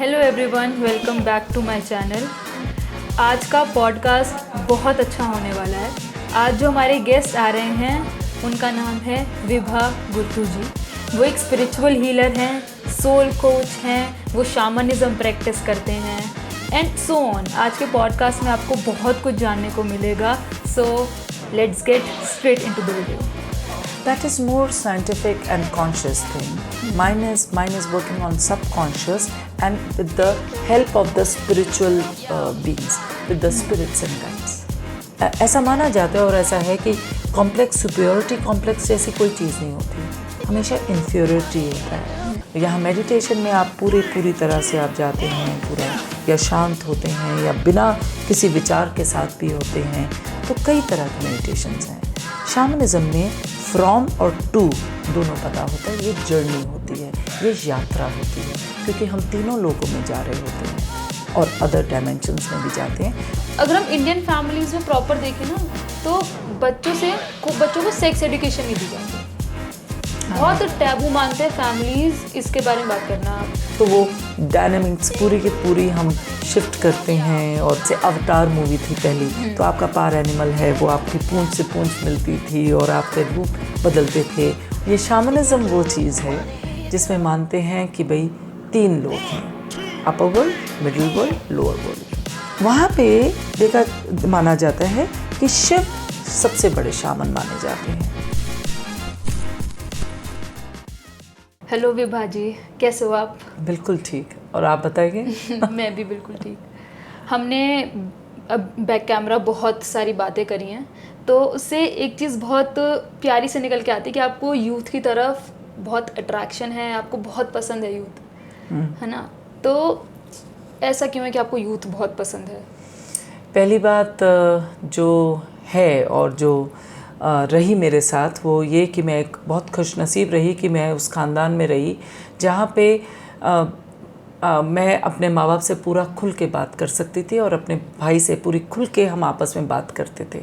Hello everyone, welcome back to my channel. आज का podcast बहुत अच्छा होने वाला है। आज जो हमारे गेस्ट आ रहे हैं उनका नाम है विभा गुर्तू जी। वो एक स्पिरिचुअल हीलर हैं, सोल कोच हैं, वो शामनिज़्म प्रैक्टिस करते हैं एंड सो ऑन। आज के पॉडकास्ट में आपको बहुत कुछ जानने को मिलेगा। So let's get straight into the video. That is more scientific and conscious thing. Mine is working on subconscious and with the help of the spiritual beings, with the spirits and guides. ऐसा माना जाता है और ऐसा है कि complex superiority complex जैसी कोई चीज़ नहीं होती, हमेशा इन्फीरियरिटी होता है। यहाँ मेडिटेशन में आप पूरी तरह से आप जाते हैं पूरा, या शांत होते हैं या बिना किसी विचार के साथ भी होते हैं। तो कई तरह के मेडिटेशंस हैं। शामनिज़्म में फ्रॉम और टू दोनों पता होता है। ये जर्नी होती है, ये यात्रा होती है, क्योंकि हम तीनों लोगों में जा रहे होते हैं और अदर डायमेंशंस में भी जाते हैं। अगर हम इंडियन फैमिलीज में प्रॉपर देखें ना, तो बच्चों को सेक्स एजुकेशन नहीं दी जाती। बहुत टैबू मानते हैं फैमिलीज इसके बारे में बात करना। तो वो डायनामिक्स पूरी की पूरी हम शिफ्ट करते हैं। और से अवतार मूवी थी पहली, तो आपका पार एनिमल है, वो आपकी पूंछ से पूंछ मिलती थी और आपके रूप बदलते थे। ये शामनिज़्म वो चीज़ है जिसमें मानते हैं कि भाई तीन लोग हैं, upper world, middle world, lower world. वहाँ पे माना जाता है कि शिव सबसे बड़े शामन माने जाते हैं। हेलो विभा जी, कैसे हो आप? बिल्कुल ठीक, और आप बताइए? मैं भी बिल्कुल ठीक। हमने अब बैक कैमरा बहुत सारी बातें करी हैं, तो उससे एक चीज़ बहुत प्यारी से निकल के आती है कि आपको यूथ की तरफ बहुत अट्रैक्शन है, आपको बहुत पसंद है यूथ, है ना? तो ऐसा क्यों है कि आपको यूथ बहुत पसंद है? पहली बात जो है और जो रही मेरे साथ, वो ये कि मैं एक बहुत खुशनसीब रही कि मैं उस ख़ानदान में रही जहाँ पे मैं अपने माँ बाप से पूरा खुल के बात कर सकती थी और अपने भाई से पूरी खुल के हम आपस में बात करते थे।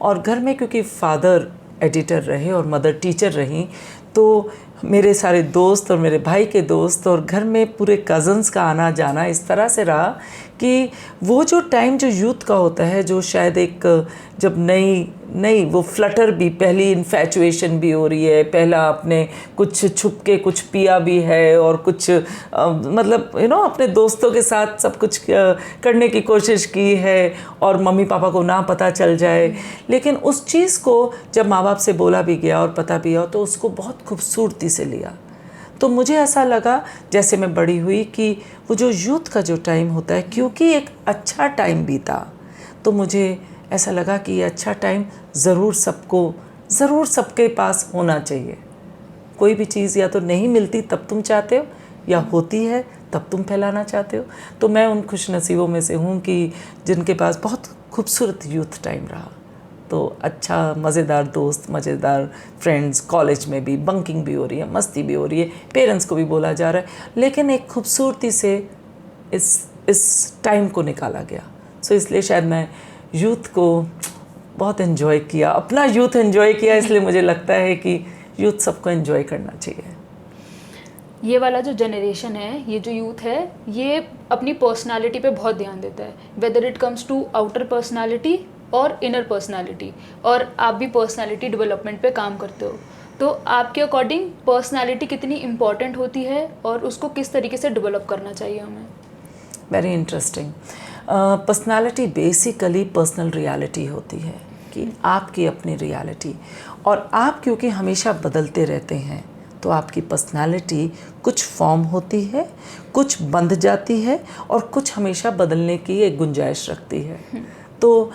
और घर में क्योंकि फादर एडिटर रहे और मदर टीचर रहीं, तो मेरे सारे दोस्त और मेरे भाई के दोस्त और घर में पूरे कज़न्स का आना जाना इस तरह से रहा कि वो जो टाइम जो यूथ का होता है, जो शायद एक जब नई वो फ्लटर भी, पहली इन्फैचुएशन भी हो रही है, पहला आपने कुछ छुप के कुछ पिया भी है और कुछ मतलब अपने दोस्तों के साथ सब कुछ करने की कोशिश की है और मम्मी पापा को ना पता चल जाए। लेकिन उस चीज़ को जब माँ बाप से बोला भी गया और पता भी गया, तो उसको बहुत खूबसूरती से लिया। तो मुझे ऐसा लगा जैसे मैं बड़ी हुई कि वो जो यूथ का जो टाइम होता है, क्योंकि एक अच्छा टाइम बीता, तो मुझे ऐसा लगा कि ये अच्छा टाइम ज़रूर सबके पास होना चाहिए। कोई भी चीज़ या तो नहीं मिलती तब तुम चाहते हो, या होती है तब तुम फैलाना चाहते हो। तो मैं उन खुशनसीबों में से हूँ कि जिनके पास बहुत खूबसूरत यूथ टाइम रहा। तो अच्छा, मज़ेदार दोस्त, मज़ेदार फ्रेंड्स, कॉलेज में भी बंकिंग भी हो रही है, मस्ती भी हो रही है, पेरेंट्स को भी बोला जा रहा है, लेकिन एक खूबसूरती से इस टाइम को निकाला गया। सो इसलिए शायद मैं यूथ को बहुत एंजॉय किया, अपना यूथ एंजॉय किया। इसलिए मुझे लगता है कि यूथ सबको एंजॉय करना चाहिए। ये वाला जो जनरेशन है, ये जो यूथ है, ये अपनी पर्सनालिटी पे बहुत ध्यान देता है, whether it comes to outer personality और इनर पर्सनालिटी। और आप भी पर्सनालिटी डेवलपमेंट पे काम करते हो, तो आपके अकॉर्डिंग पर्सनालिटी कितनी इम्पॉर्टेंट होती है और उसको किस तरीके से डेवलप करना चाहिए हमें? Very interesting. Personality basically personal reality होती है, कि आपकी अपनी रियलिटी, और आप क्योंकि हमेशा बदलते रहते हैं, तो आपकी पर्सनालिटी कुछ फॉर्म होती है, कुछ बंध जाती है और कुछ हमेशा बदलने की एक गुंजाइश रखती है। तो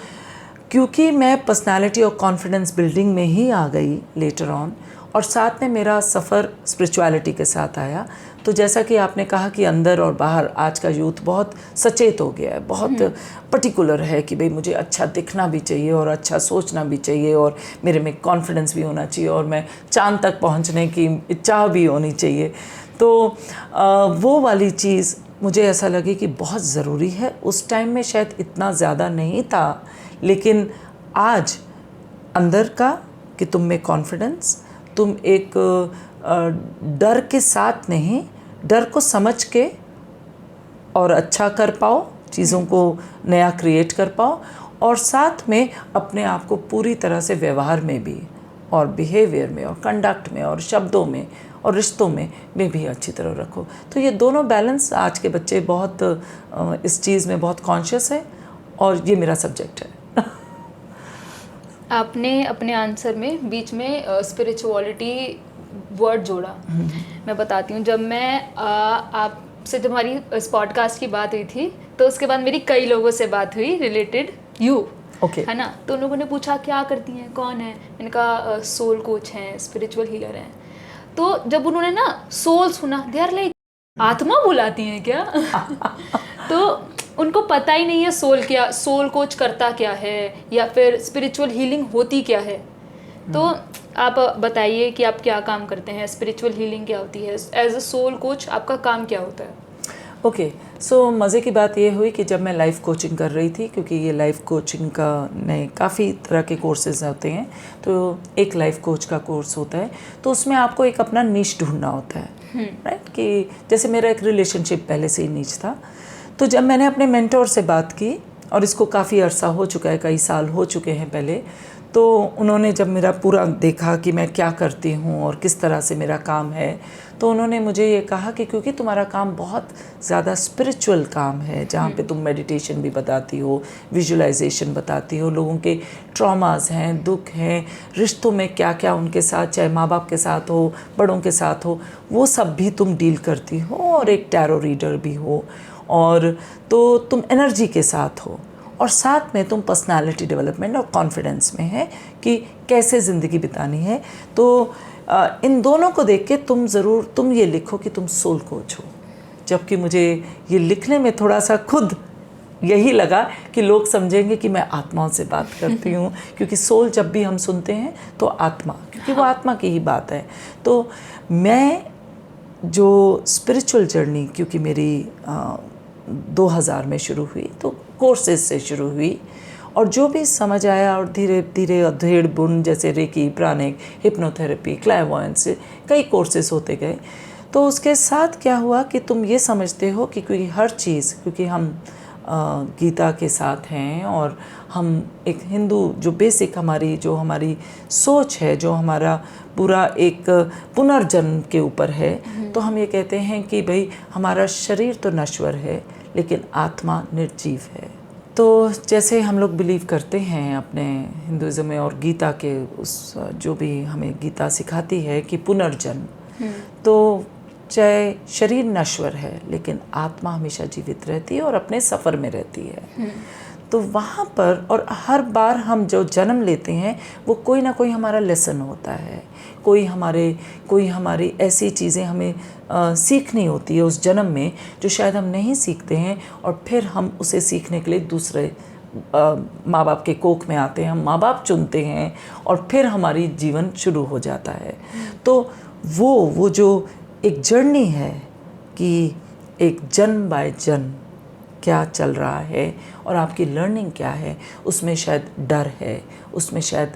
क्योंकि मैं पर्सनालिटी और कॉन्फिडेंस बिल्डिंग में ही आ गई लेटर ऑन, और साथ में मेरा सफ़र स्पिरिचुअलिटी के साथ आया, तो जैसा कि आपने कहा कि अंदर और बाहर आज का यूथ बहुत सचेत हो गया है, बहुत पर्टिकुलर है कि भाई मुझे अच्छा दिखना भी चाहिए और अच्छा सोचना भी चाहिए और मेरे में कॉन्फिडेंस भी होना चाहिए और मैं चांद तक पहुंचने की इच्छा भी होनी चाहिए। तो वो वाली चीज़ मुझे ऐसा लगे कि बहुत ज़रूरी है। उस टाइम में शायद इतना ज़्यादा नहीं था, लेकिन आज अंदर का कि तुम में कॉन्फिडेंस, तुम एक डर के साथ नहीं, डर को समझ के और अच्छा कर पाओ, चीज़ों को नया क्रिएट कर पाओ, और साथ में अपने आप को पूरी तरह से व्यवहार में भी और बिहेवियर में और कंडक्ट में और शब्दों में और रिश्तों में भी अच्छी तरह रखो। तो ये दोनों बैलेंस आज के बच्चे बहुत इस चीज़ में बहुत कॉन्शियस है, और ये मेरा सब्जेक्ट है। आपने अपने आंसर में बीच में स्पिरिचुअलिटी वर्ड जोड़ा। मैं बताती हूँ, जब मैं आपसे जब हमारी इस पॉडकास्ट की बात हुई थी, तो उसके बाद मेरी कई लोगों से बात हुई रिलेटेड यू, है ना। तो उन लोगों ने पूछा क्या करती हैं, कौन है, मैंने कहा सोल कोच हैं, स्पिरिचुअल हीलर हैं। तो जब उन्होंने ना सोल सुना, दे आर लाइक आत्मा बुलाती हैं क्या? तो उनको पता ही नहीं है सोल क्या, सोल कोच करता क्या है, या फिर स्पिरिचुअल हीलिंग होती क्या है। तो आप बताइए कि आप क्या काम करते हैं, स्पिरिचुअल हीलिंग क्या होती है, एज अ सोल कोच आपका काम क्या होता है? ओके, सो मज़े की बात ये हुई कि जब मैं लाइफ कोचिंग कर रही थी, क्योंकि ये लाइफ कोचिंग का में काफ़ी तरह के कोर्सेज होते हैं, तो एक लाइफ कोच का कोर्स होता है, तो उसमें आपको एक अपना नीश ढूंढना होता है, राइट। कि जैसे मेरा एक रिलेशनशिप पहले से ही नीच था, तो जब मैंने अपने मेंटोर से बात की, और इसको काफ़ी अरसा हो चुका है, कई साल हो चुके हैं पहले, तो उन्होंने जब मेरा पूरा देखा कि मैं क्या करती हूँ और किस तरह से मेरा काम है, तो उन्होंने मुझे ये कहा कि क्योंकि तुम्हारा काम बहुत ज़्यादा स्पिरिचुअल काम है, जहाँ पे तुम मेडिटेशन भी बताती हो, विजुअलाइजेशन बताती हो, लोगों के ट्रॉमास हैं, दुख हैं, रिश्तों में क्या क्या उनके साथ, चाहे माँ बाप के साथ हो, बड़ों के साथ हो, वो सब भी तुम डील करती हो, और एक टैरो रीडर भी हो, और तो तुम एनर्जी के साथ हो, और साथ में तुम पर्सनालिटी डेवलपमेंट और कॉन्फिडेंस में है कि कैसे ज़िंदगी बितानी है। तो इन दोनों को देख के तुम ये लिखो कि तुम सोल कोच हो। जबकि मुझे ये लिखने में थोड़ा सा खुद यही लगा कि लोग समझेंगे कि मैं आत्माओं से बात करती हूँ, क्योंकि सोल जब भी हम सुनते हैं तो आत्मा, क्योंकि वो आत्मा की ही बात है। तो मैं जो स्पिरिचुअल जर्नी, क्योंकि मेरी 2000 में शुरू हुई, तो कोर्सेज से शुरू हुई, और जो भी समझ आया, और धीरे धीरे अधेड़ बुन, जैसे रेकी, प्राणिक, हिप्नोथेरेपी, क्लायरवॉयंस, कई कोर्सेज होते गए। तो उसके साथ क्या हुआ कि तुम ये समझते हो कि क्योंकि हर चीज़, क्योंकि हम गीता के साथ हैं, और हम एक हिंदू, जो बेसिक हमारी सोच है, जो हमारा पूरा एक पुनर्जन्म के ऊपर है, तो हम ये कहते हैं कि भाई हमारा शरीर तो नश्वर है, लेकिन आत्मा निर्जीव है। तो जैसे हम लोग बिलीव करते हैं अपने हिंदुज़म में, और गीता के उस जो भी हमें गीता सिखाती है कि पुनर्जन्म, तो चाहे शरीर नश्वर है, लेकिन आत्मा हमेशा जीवित रहती है और अपने सफ़र में रहती है। तो वहाँ पर, और हर बार हम जो जन्म लेते हैं, वो कोई ना कोई हमारा लेसन होता है, कोई हमारी ऐसी चीज़ें हमें सीखनी होती है उस जन्म में, जो शायद हम नहीं सीखते हैं, और फिर हम उसे सीखने के लिए दूसरे माँ बाप के कोख में आते हैं, हम माँ बाप चुनते हैं, और फिर हमारी जीवन शुरू हो जाता है। तो वो जो एक जर्नी है कि एक जन्म बाय जन्म क्या चल रहा है, और आपकी लर्निंग क्या है, उसमें शायद डर है, उसमें शायद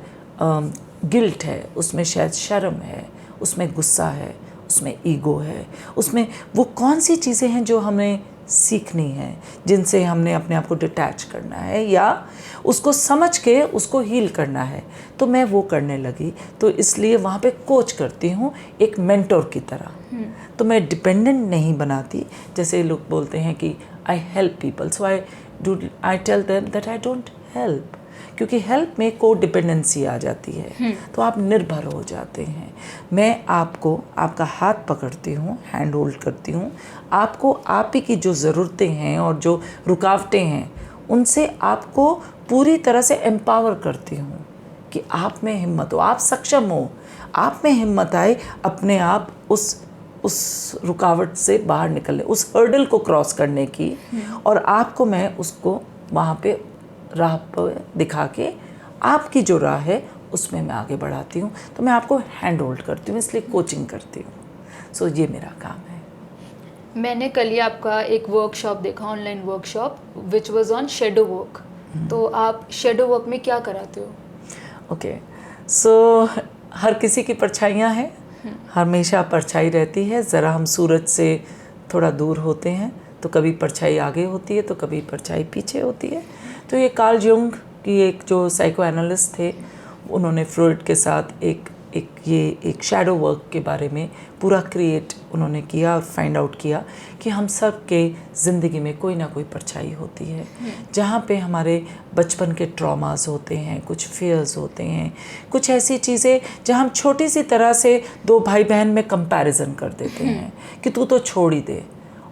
गिल्ट है, उसमें शायद शर्म है, उसमें गुस्सा है, उसमें ईगो है, उसमें वो कौन सी चीज़ें हैं जो हमें सीखनी है, जिनसे हमने अपने आप को डिटैच करना है, या उसको समझ के उसको हील करना है। तो मैं वो करने लगी, तो इसलिए वहाँ पे कोच करती हूँ एक मेंटोर की तरह। तो मैं डिपेंडेंट नहीं बनाती, जैसे लोग बोलते हैं कि I help people, so I tell them that I don't help, क्योंकि हेल्प में को डिपेंडेंसी आ जाती है, तो आप निर्भर हो जाते हैं। मैं आपका हाथ पकड़ती हूँ, हैंड होल्ड करती हूँ, आपको आप ही की जो ज़रूरतें हैं और जो रुकावटें हैं, उनसे आपको पूरी तरह से एम्पावर करती हूँ कि आप में हिम्मत हो, आप सक्षम हो, आप में हिम्मत आए अपने आप उस रुकावट से बाहर निकलने, उस हर्डल को क्रॉस करने की, और आपको मैं उसको वहाँ पे राह पर दिखा के आपकी जो राह है उसमें मैं आगे बढ़ाती हूँ। तो मैं आपको हैंड होल्ड करती हूँ, इसलिए कोचिंग करती हूँ। सो ये मेरा काम है। मैंने कल ही आपका एक वर्कशॉप देखा, online workshop, which was on shadow work. तो आप शेडो वर्क में क्या कराते हो? ओके, सो हर किसी की परछाइयाँ हैं, हमेशा परछाई रहती है। ज़रा हम सूरज से थोड़ा दूर होते हैं तो कभी परछाई आगे होती है तो कभी परछाई पीछे होती है। तो ये कार्ल जंग की एक जो साइको एनालिस्ट थे, उन्होंने फ्रॉइड के साथ एक शैडो वर्क के बारे में पूरा क्रिएट उन्होंने किया और फाइंड आउट किया कि हम सब के ज़िंदगी में कोई ना कोई परछाई होती है, जहाँ पे हमारे बचपन के ट्रॉमास होते हैं, कुछ फियर्स होते हैं, कुछ ऐसी चीज़ें जहाँ हम छोटी सी तरह से दो भाई बहन में कंपैरिजन कर देते हैं कि तू तो छोड़ ही दे,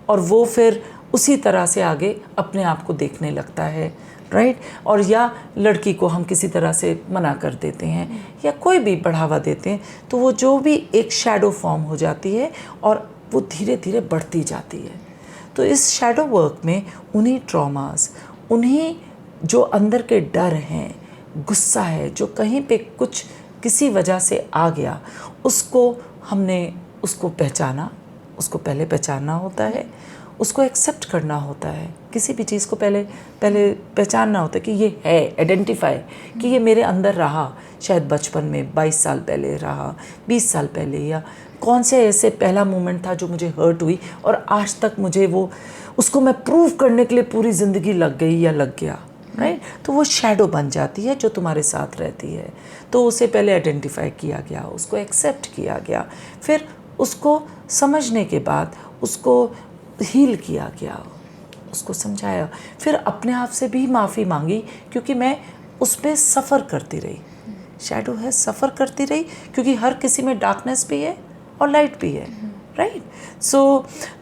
और वो फिर उसी तरह से आगे अपने आप को देखने लगता है, राइट। और या लड़की को हम किसी तरह से मना कर देते हैं या कोई भी बढ़ावा देते हैं, तो वो जो भी एक शैडो फॉर्म हो जाती है और वो धीरे धीरे बढ़ती जाती है। तो इस शैडो वर्क में उन्हीं ट्रॉमास, उन्हीं जो अंदर के डर हैं, गुस्सा है जो कहीं पे कुछ किसी वजह से आ गया, हमने उसको पहचाना, उसको पहले पहचानना होता है, उसको एक्सेप्ट करना होता है। किसी भी चीज़ को पहले पहचानना होता है कि ये है, आइडेंटिफाई कि ये मेरे अंदर रहा, शायद बचपन में 22 साल पहले रहा, 20 साल पहले, या कौन से ऐसे पहला मोमेंट था जो मुझे हर्ट हुई और आज तक मुझे उसको मैं प्रूव करने के लिए पूरी ज़िंदगी लग गई या लग गया, राइट। तो वो शैडो बन जाती है जो तुम्हारे साथ रहती है। तो उसे पहले आइडेंटिफाई किया गया, उसको एक्सेप्ट किया गया, फिर उसको समझने के बाद उसको हील किया गया, उसको समझाया, फिर अपने आप से भी माफ़ी मांगी क्योंकि मैं उस पर सफ़र करती रही। शैडो है, सफ़र करती रही, क्योंकि हर किसी में डार्कनेस भी है और लाइट भी है, राइट।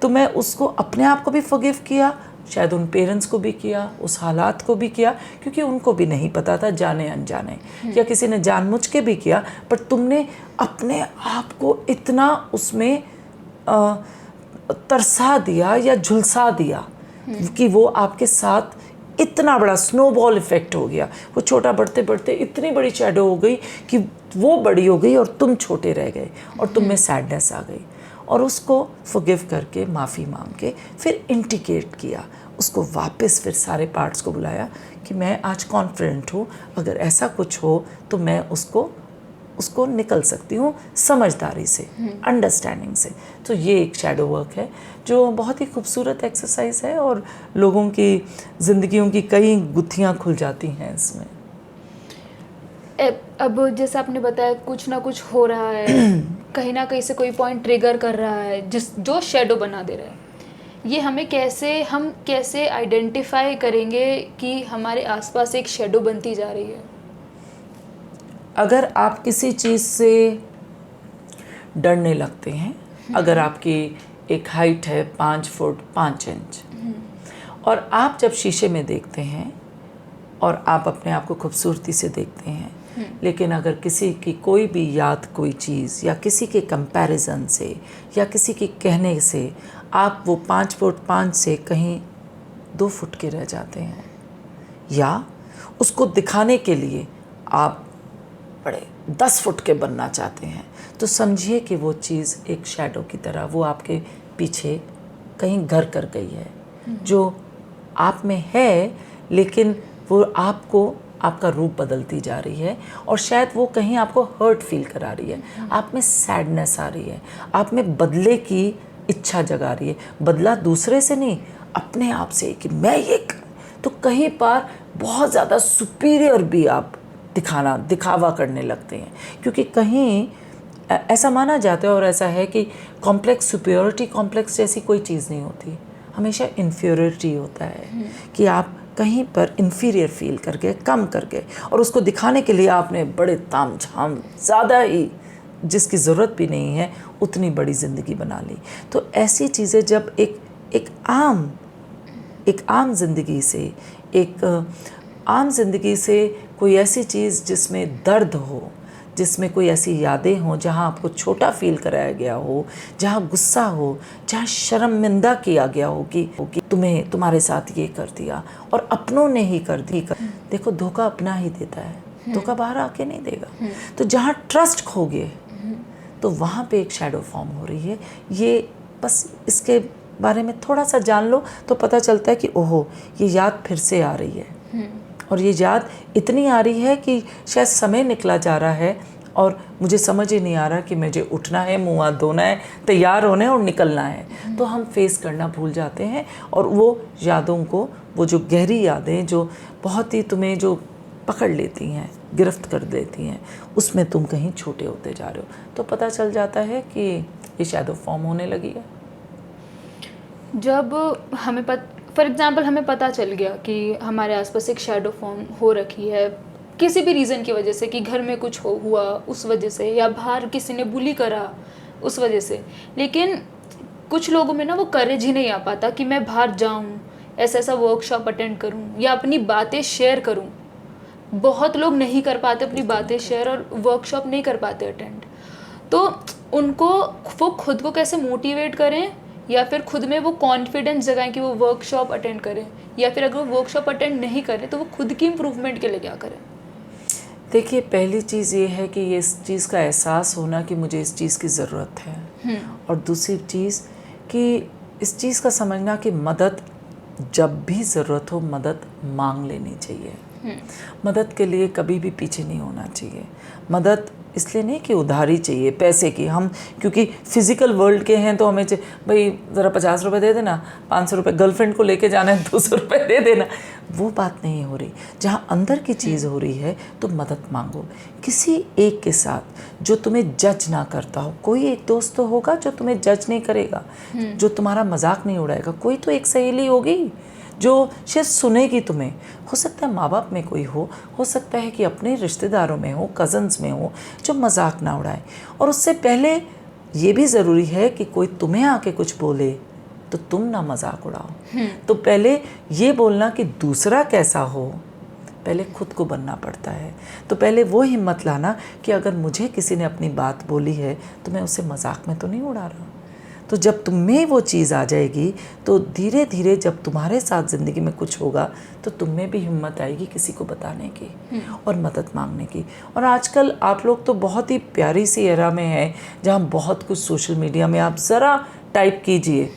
तो मैं उसको अपने आप को भी फॉरगिव किया, शायद उन पेरेंट्स को भी किया, उस हालात को भी किया, क्योंकि उनको भी नहीं पता था, जाने अनजाने, या किसी ने जानबूझ के भी किया, पर तुमने अपने आप को इतना उसमें तरसा दिया या झुलसा दिया कि वो आपके साथ इतना बड़ा स्नोबॉल इफेक्ट हो गया। वो छोटा बढ़ते बढ़ते इतनी बड़ी शैडो हो गई कि वो बड़ी हो गई और तुम छोटे रह गए और तुम में सैडनेस आ गई। और उसको फॉरगिव करके, माफ़ी मांग के, फिर इंटीग्रेट किया, उसको वापस फिर सारे पार्ट्स को बुलाया कि मैं आज कॉन्फिडेंट हूँ, अगर ऐसा कुछ हो तो मैं उसको निकल सकती हूँ समझदारी से, अंडरस्टैंडिंग से। तो ये एक शैडो वर्क है जो बहुत ही खूबसूरत एक्सरसाइज है और लोगों की ज़िंदगियों की कई गुत्थियाँ खुल जाती हैं इसमें। अब जैसे आपने बताया कुछ ना कुछ हो रहा है, कहीं ना कहीं से कोई पॉइंट ट्रिगर कर रहा है जो शैडो बना दे रहा है। ये हम कैसे आइडेंटिफाई करेंगे कि हमारे आसपास एक शैडो बनती जा रही है? अगर आप किसी चीज़ से डरने लगते हैं, अगर आपकी एक हाइट है 5 फुट 5 इंच और आप जब शीशे में देखते हैं और आप अपने आप को खूबसूरती से देखते हैं, लेकिन अगर किसी की कोई भी याद, कोई चीज़, या किसी के कंपैरिजन से या किसी के कहने से आप वो 5 फुट 5 से कहीं 2 फुट के रह जाते हैं, या उसको दिखाने के लिए आप बड़े 10 फुट के बनना चाहते हैं, तो समझिए कि वो चीज़ एक शैडो की तरह वो आपके पीछे कहीं घर कर गई है, जो आप में है, लेकिन वो आपका रूप बदलती जा रही है और शायद वो कहीं आपको हर्ट फील करा रही है, आप में सैडनेस आ रही है, आप में बदले की इच्छा जगा रही है। बदला दूसरे से नहीं, अपने आप से कि मैं ये तो कहीं पर बहुत ज़्यादा सुपीरियर भी आप दिखावा करने लगते हैं, क्योंकि कहीं ऐसा माना जाता है और ऐसा है कि कॉम्प्लेक्स, सुपीरियरिटी कॉम्प्लेक्स जैसी कोई चीज़ नहीं होती, हमेशा इन्फीरियरिटी होता है कि आप कहीं पर इन्फीरियर फील कर गए, कम कर गए, और उसको दिखाने के लिए आपने बड़े तामझाम, ज़्यादा ही जिसकी ज़रूरत भी नहीं है उतनी बड़ी ज़िंदगी बना ली। तो ऐसी चीज़ें जब एक आम ज़िंदगी से कोई ऐसी चीज़ जिसमें दर्द हो, जिसमें कोई ऐसी यादें हों जहाँ आपको छोटा फील कराया गया हो, जहाँ गुस्सा हो, जहाँ शर्मिंदा किया गया हो कि तुम्हारे साथ ये कर दिया और अपनों ने ही कर दी। देखो, धोखा अपना ही देता है, धोखा बाहर आके नहीं देगा। तो जहाँ ट्रस्ट खो गए तो वहाँ पे एक शैडो फॉर्म हो रही है। ये बस इसके बारे में थोड़ा सा जान लो तो पता चलता है कि ओहो, ये याद फिर से आ रही है, और ये याद इतनी आ रही है कि शायद समय निकला जा रहा है और मुझे समझ ही नहीं आ रहा कि मुझे उठना है, मुँह हाथ धोना है, तैयार होना है और निकलना है। तो हम फेस करना भूल जाते हैं और वो यादों को, वो जो गहरी यादें जो बहुत ही तुम्हें जो पकड़ लेती हैं, गिरफ्त कर देती हैं, उसमें तुम कहीं छोटे होते जा रहे हो। तो पता चल जाता है कि ये शैडो फॉर्म होने लगी है। जब हमें फॉर एग्जांपल हमें पता चल गया कि हमारे आसपास एक शैडो फॉर्म हो रखी है किसी भी रीज़न की वजह से, कि घर में कुछ हुआ उस वजह से, या बाहर किसी ने बुली करा उस वजह से, लेकिन कुछ लोगों में ना वो करेज ही नहीं आ पाता कि मैं बाहर जाऊं, ऐसा वर्कशॉप अटेंड करूं या अपनी बातें शेयर करूं। बहुत लोग नहीं कर पाते अपनी बातें शेयर और वर्कशॉप नहीं कर पाते अटेंड। तो उनको वो खुद को कैसे मोटिवेट करें, या फिर खुद में वो कॉन्फिडेंस जगाएं कि वो वर्कशॉप अटेंड करें, या फिर अगर वो वर्कशॉप अटेंड नहीं करें तो वो खुद की इम्प्रूवमेंट के लिए क्या करें? देखिए, पहली चीज़ ये है कि ये इस चीज़ का एहसास होना कि मुझे इस चीज़ की ज़रूरत है, और दूसरी चीज़ कि इस चीज़ का समझना कि मदद जब भी ज़रूरत हो मदद मांग लेनी चाहिए। मदद के लिए कभी भी पीछे नहीं होना चाहिए। मदद इसलिए नहीं कि उधारी चाहिए पैसे की, हम क्योंकि फिज़िकल वर्ल्ड के हैं तो हमें भाई ज़रा 50 रुपये दे देना, 500 रुपये गर्लफ्रेंड को लेके जाना है, 200 रुपये दे देना, वो बात नहीं हो रही। जहाँ अंदर की चीज़ हो रही है तो मदद मांगो किसी एक के साथ जो तुम्हें जज ना करता हो। कोई एक दोस्त तो होगा जो तुम्हें जज नहीं करेगा, जो तुम्हारा मजाक नहीं उड़ाएगा। कोई तो एक सहेली होगी जो शायद सुनेगी तुम्हें। हो सकता है माँ बाप में कोई हो सकता है कि अपने रिश्तेदारों में हो, कज़न्स में हो, जो मजाक ना उड़ाए। और उससे पहले ये भी ज़रूरी है कि कोई तुम्हें आके कुछ बोले तो तुम ना मजाक उड़ाओ। तो पहले ये बोलना कि दूसरा कैसा हो, पहले खुद को बनना पड़ता है। तो पहले वो हिम्मत लाना कि अगर मुझे किसी ने अपनी बात बोली है तो मैं उसे मजाक में तो नहीं उड़ा रहा। तो जब तुम में वो चीज़ आ जाएगी तो धीरे धीरे जब तुम्हारे साथ ज़िंदगी में कुछ होगा तो तुम में भी हिम्मत आएगी किसी को बताने की और मदद मांगने की। और आजकल आप लोग तो बहुत ही प्यारी सी एरा में हैं जहाँ बहुत कुछ सोशल मीडिया में आप ज़रा टाइप कीजिए,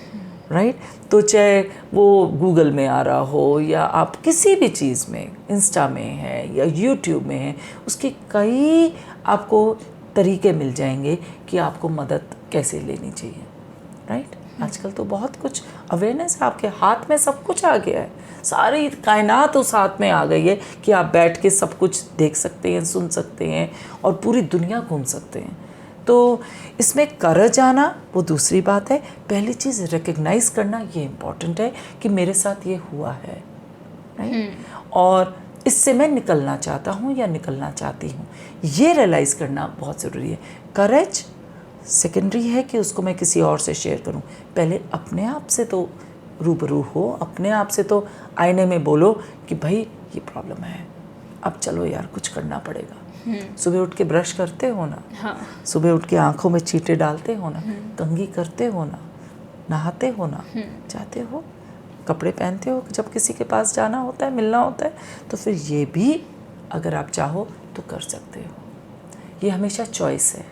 राइट, तो चाहे वो गूगल में आ रहा हो या आप किसी भी चीज़ में, इंस्टा में है या यूट्यूब में है, उसके कई आपको तरीके मिल जाएंगे कि आपको मदद कैसे लेनी चाहिए, राइट। आजकल तो बहुत कुछ अवेयरनेस है, आपके हाथ में सब कुछ आ गया है, सारी कायनात उस हाथ में आ गई है कि आप बैठ के सब कुछ देख सकते हैं, सुन सकते हैं और पूरी दुनिया घूम सकते हैं। तो इसमें करज आना वो दूसरी बात है। पहली चीज़ रिकग्नाइज़ करना ये इम्पॉर्टेंट है कि मेरे साथ ये हुआ है, राइट, और इससे मैं निकलना चाहता हूँ या निकलना चाहती हूँ, ये रियलाइज़ करना बहुत ज़रूरी है। करज सेकेंडरी है कि उसको मैं किसी और से शेयर करूं। पहले अपने आप से तो रूबरू हो, अपने आप से तो आईने में बोलो कि भाई ये प्रॉब्लम है, अब चलो यार कुछ करना पड़ेगा। सुबह उठ के ब्रश करते हो ना, हाँ। सुबह उठ के आँखों में चींटे डालते हो ना, कंघी करते हो ना, नहाते हो ना, जाते हो, कपड़े पहनते हो जब किसी के पास जाना होता है, मिलना होता है, तो फिर ये भी अगर आप चाहो तो कर सकते हो। ये हमेशा चॉइस है।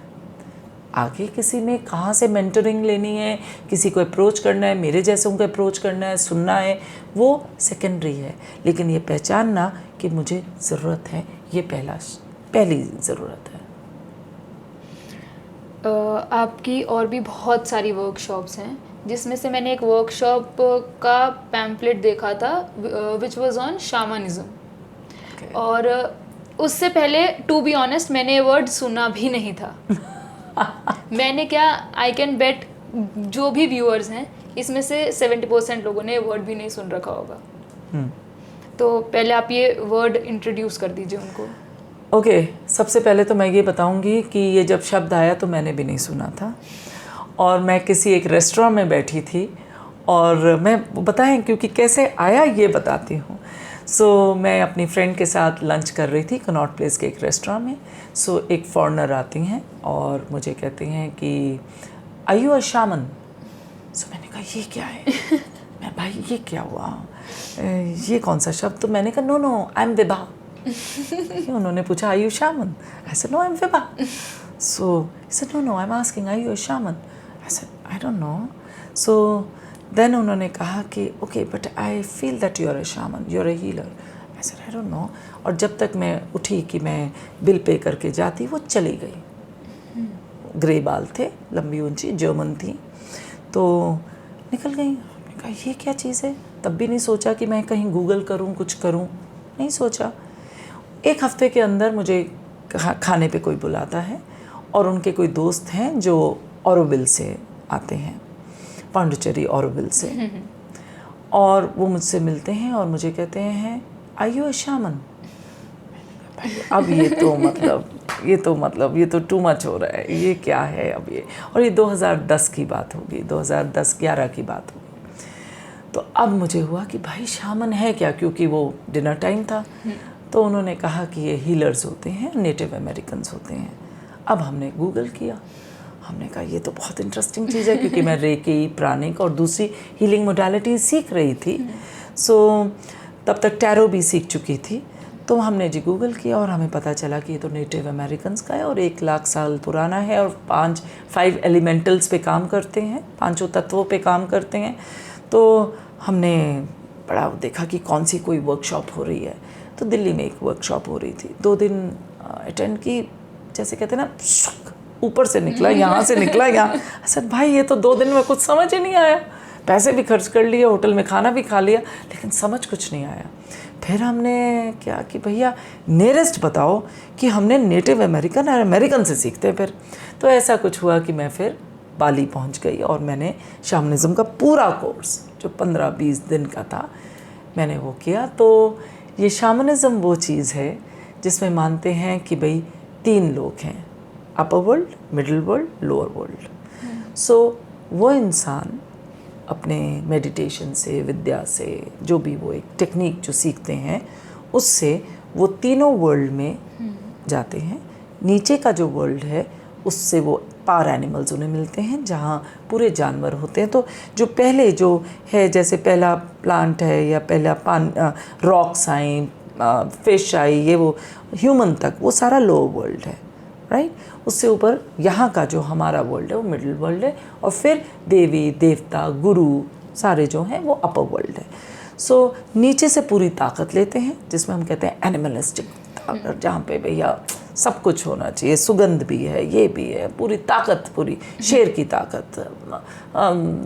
आगे किसी में कहाँ से मेंटरिंग लेनी है, किसी को अप्रोच करना है, मेरे जैसों को अप्रोच करना है, सुनना है, वो सेकेंडरी है। लेकिन ये पहचानना कि मुझे ज़रूरत है, ये पहली ज़रूरत है। आपकी और भी बहुत सारी वर्कशॉप्स हैं, जिसमें से मैंने एक वर्कशॉप का पैम्पलेट देखा था विच वाज ऑन शामानिज्म। और उससे पहले टू बी ऑनेस्ट मैंने ये वर्ड सुना भी नहीं था। मैंने क्या, आई कैन बेट जो भी व्यूअर्स हैं इसमें से 70% लोगों ने वर्ड भी नहीं सुन रखा होगा। तो पहले आप ये वर्ड इंट्रोड्यूस कर दीजिए उनको। ओके, सबसे पहले तो मैं ये बताऊंगी कि ये जब शब्द आया तो मैंने भी नहीं सुना था, और मैं किसी एक रेस्टोरेंट में बैठी थी, और मैं बताएं क्योंकि कैसे आया ये बताती हूँ। सो मैं अपनी फ्रेंड के साथ लंच कर रही थी कनॉट प्लेस के एक रेस्टोरेंट में। सो एक फॉरेनर आती हैं और मुझे कहती हैं कि आर यू अ शामन। सो मैंने कहा ये क्या है, मैं भाई ये क्या हुआ, ये कौन सा शब्द। तो मैंने कहा नो आई एम विभा। उन्होंने पूछा are you shaman, I said no I am Vibha. So he said no I am asking are you a shaman. I said I don't know. So then उन्होंने कहा कि okay but I feel that you are a shaman, you are a healer. I sir I don't know. और जब तक मैं उठी कि मैं बिल पे करके जाती, वो चली गई। ग्रे बाल थे, लंबी ऊंची, जर्मन थी, तो निकल गई। मैंने कहा ये क्या चीज़ है। तब भी नहीं सोचा कि मैं कहीं गूगल करूं, कुछ करूं, नहीं सोचा। एक हफ्ते के अंदर मुझे खाने पे कोई बुलाता है और उनके कोई दोस्त हैं जो ऑरोविल से आते हैं, पांडिचेरी ऑरोविल से, और वो मुझसे मिलते हैं और मुझे कहते हैं आर यू अ शामन। अब ये तो टू मच हो रहा है, ये क्या है अब ये। और ये 2010 की बात होगी, 2010-11 की बात होगी। तो अब मुझे हुआ कि भाई शामन है क्या, क्योंकि वो डिनर टाइम था। तो उन्होंने कहा कि ये हीलर्स होते हैं, नेटिव अमेरिकन्स होते हैं। अब हमने गूगल किया, हमने कहा ये तो बहुत इंटरेस्टिंग चीज़ है, क्योंकि मैं रेकी, प्राणिक और दूसरी हीलिंग मोडालिटी सीख रही थी। सो तब तक टैरो भी सीख चुकी थी। तो हमने जी गूगल किया और हमें पता चला कि ये तो नेटिव अमेरिकन्स का है और 1 लाख साल पुराना है और 5 एलिमेंटल्स पे काम करते हैं, 5 तत्वों पे काम करते हैं। तो हमने बड़ा देखा कि कौन सी कोई वर्कशॉप हो रही है। तो दिल्ली में एक वर्कशॉप हो रही थी, 2 दिन अटेंड की। जैसे कहते हैं ना, ऊपर से निकला, यहाँ से निकला यहाँ। सर भाई ये तो 2 दिन में कुछ समझ ही नहीं आया। पैसे भी खर्च कर लिए, होटल में खाना भी खा लिया, लेकिन समझ कुछ नहीं आया। फिर हमने क्या कि भैया नियरेस्ट बताओ कि हमने नेटिव अमेरिकन और अमेरिकन से सीखते हैं। फिर तो ऐसा कुछ हुआ कि मैं फिर बाली पहुंच गई और मैंने शामनिज़्म का पूरा कोर्स जो 15-20 दिन का था, मैंने वो किया। तो ये शामनिज़्म वो चीज़ है जिसमें मानते हैं कि भाई 3 लोग हैं, upper world, middle world, lower world. So वो इंसान अपने मेडिटेशन से, विद्या से, जो भी वो एक टेक्निक जो सीखते हैं, उससे वो तीनों वर्ल्ड में जाते हैं। नीचे का जो वर्ल्ड है उससे वो पार एनिमल्स उन्हें मिलते हैं, जहाँ पूरे जानवर होते हैं। तो जो पहले जो है, जैसे पहला प्लांट है या पहला रॉक्स आई, फिश आई, ये वो ह्यूमन तक, वो सारा लोअर वर्ल्ड है, राइट। उससे ऊपर यहाँ का जो हमारा वर्ल्ड है वो मिडिल वर्ल्ड है, और फिर देवी देवता गुरु सारे जो हैं वो अपर वर्ल्ड है। सो नीचे से पूरी ताकत लेते हैं, जिसमें हम कहते हैं एनिमलिस्टिक ताकत, जहाँ पे भैया सब कुछ होना चाहिए, सुगंध भी है, ये भी है, पूरी ताकत, पूरी शेर की ताकत,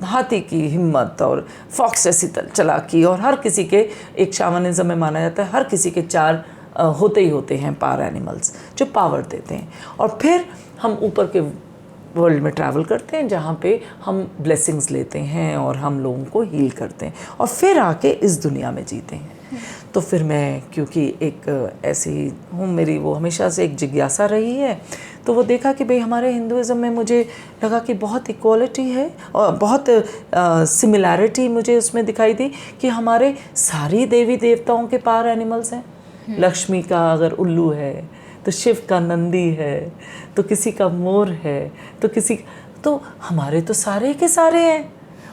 हाथी की हिम्मत और फॉक्स जैसी चालाकी। और हर किसी के, एक शामनिज़्म में माना जाता है, हर किसी के 4 होते ही होते हैं पावर एनिमल्स जो पावर देते हैं। और फिर हम ऊपर के वर्ल्ड में ट्रैवल करते हैं, जहाँ पे हम ब्लेसिंग्स लेते हैं और हम लोगों को हील करते हैं, और फिर आके इस दुनिया में जीते हैं। तो फिर मैं, क्योंकि एक ऐसी हूँ, मेरी वो हमेशा से एक जिज्ञासा रही है, तो वो देखा कि भाई हमारे हिंदुज़म में मुझे लगा कि बहुत इक्वालिटी है और बहुत सिमिलैरिटी मुझे उसमें दिखाई दी कि हमारे सारी देवी देवताओं के पावर एनिमल्स हैं। लक्ष्मी का अगर उल्लू है, तो शिव का नंदी है, तो किसी का मोर है, तो किसी, तो हमारे तो सारे के सारे हैं,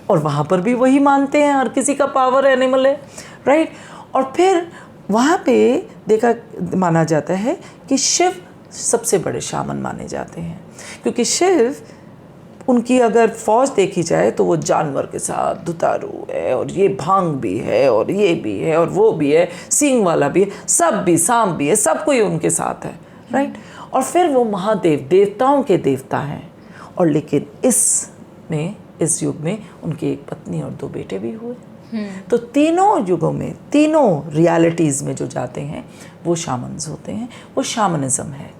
और वहाँ पर भी वही मानते हैं, हर किसी का पावर एनिमल है, राइट। और फिर वहाँ पे देखा, माना जाता है कि शिव सबसे बड़े शामन माने जाते हैं, क्योंकि शिव, उनकी अगर फौज देखी जाए तो वो जानवर के साथ दुतारू है, और ये भांग भी है, और ये भी है, और वो भी है, सींग वाला भी है, सब भी, सांप भी है, सब कोई उनके साथ है, राइट। और फिर वो महादेव, देवताओं के देवता हैं। और लेकिन इस युग में उनकी एक पत्नी और 2 बेटे भी हुए। तो तीनों युगों में, तीनों रियलिटीज़ में जो जाते हैं वो शामन्स होते हैं, वो शामनिज़्म है।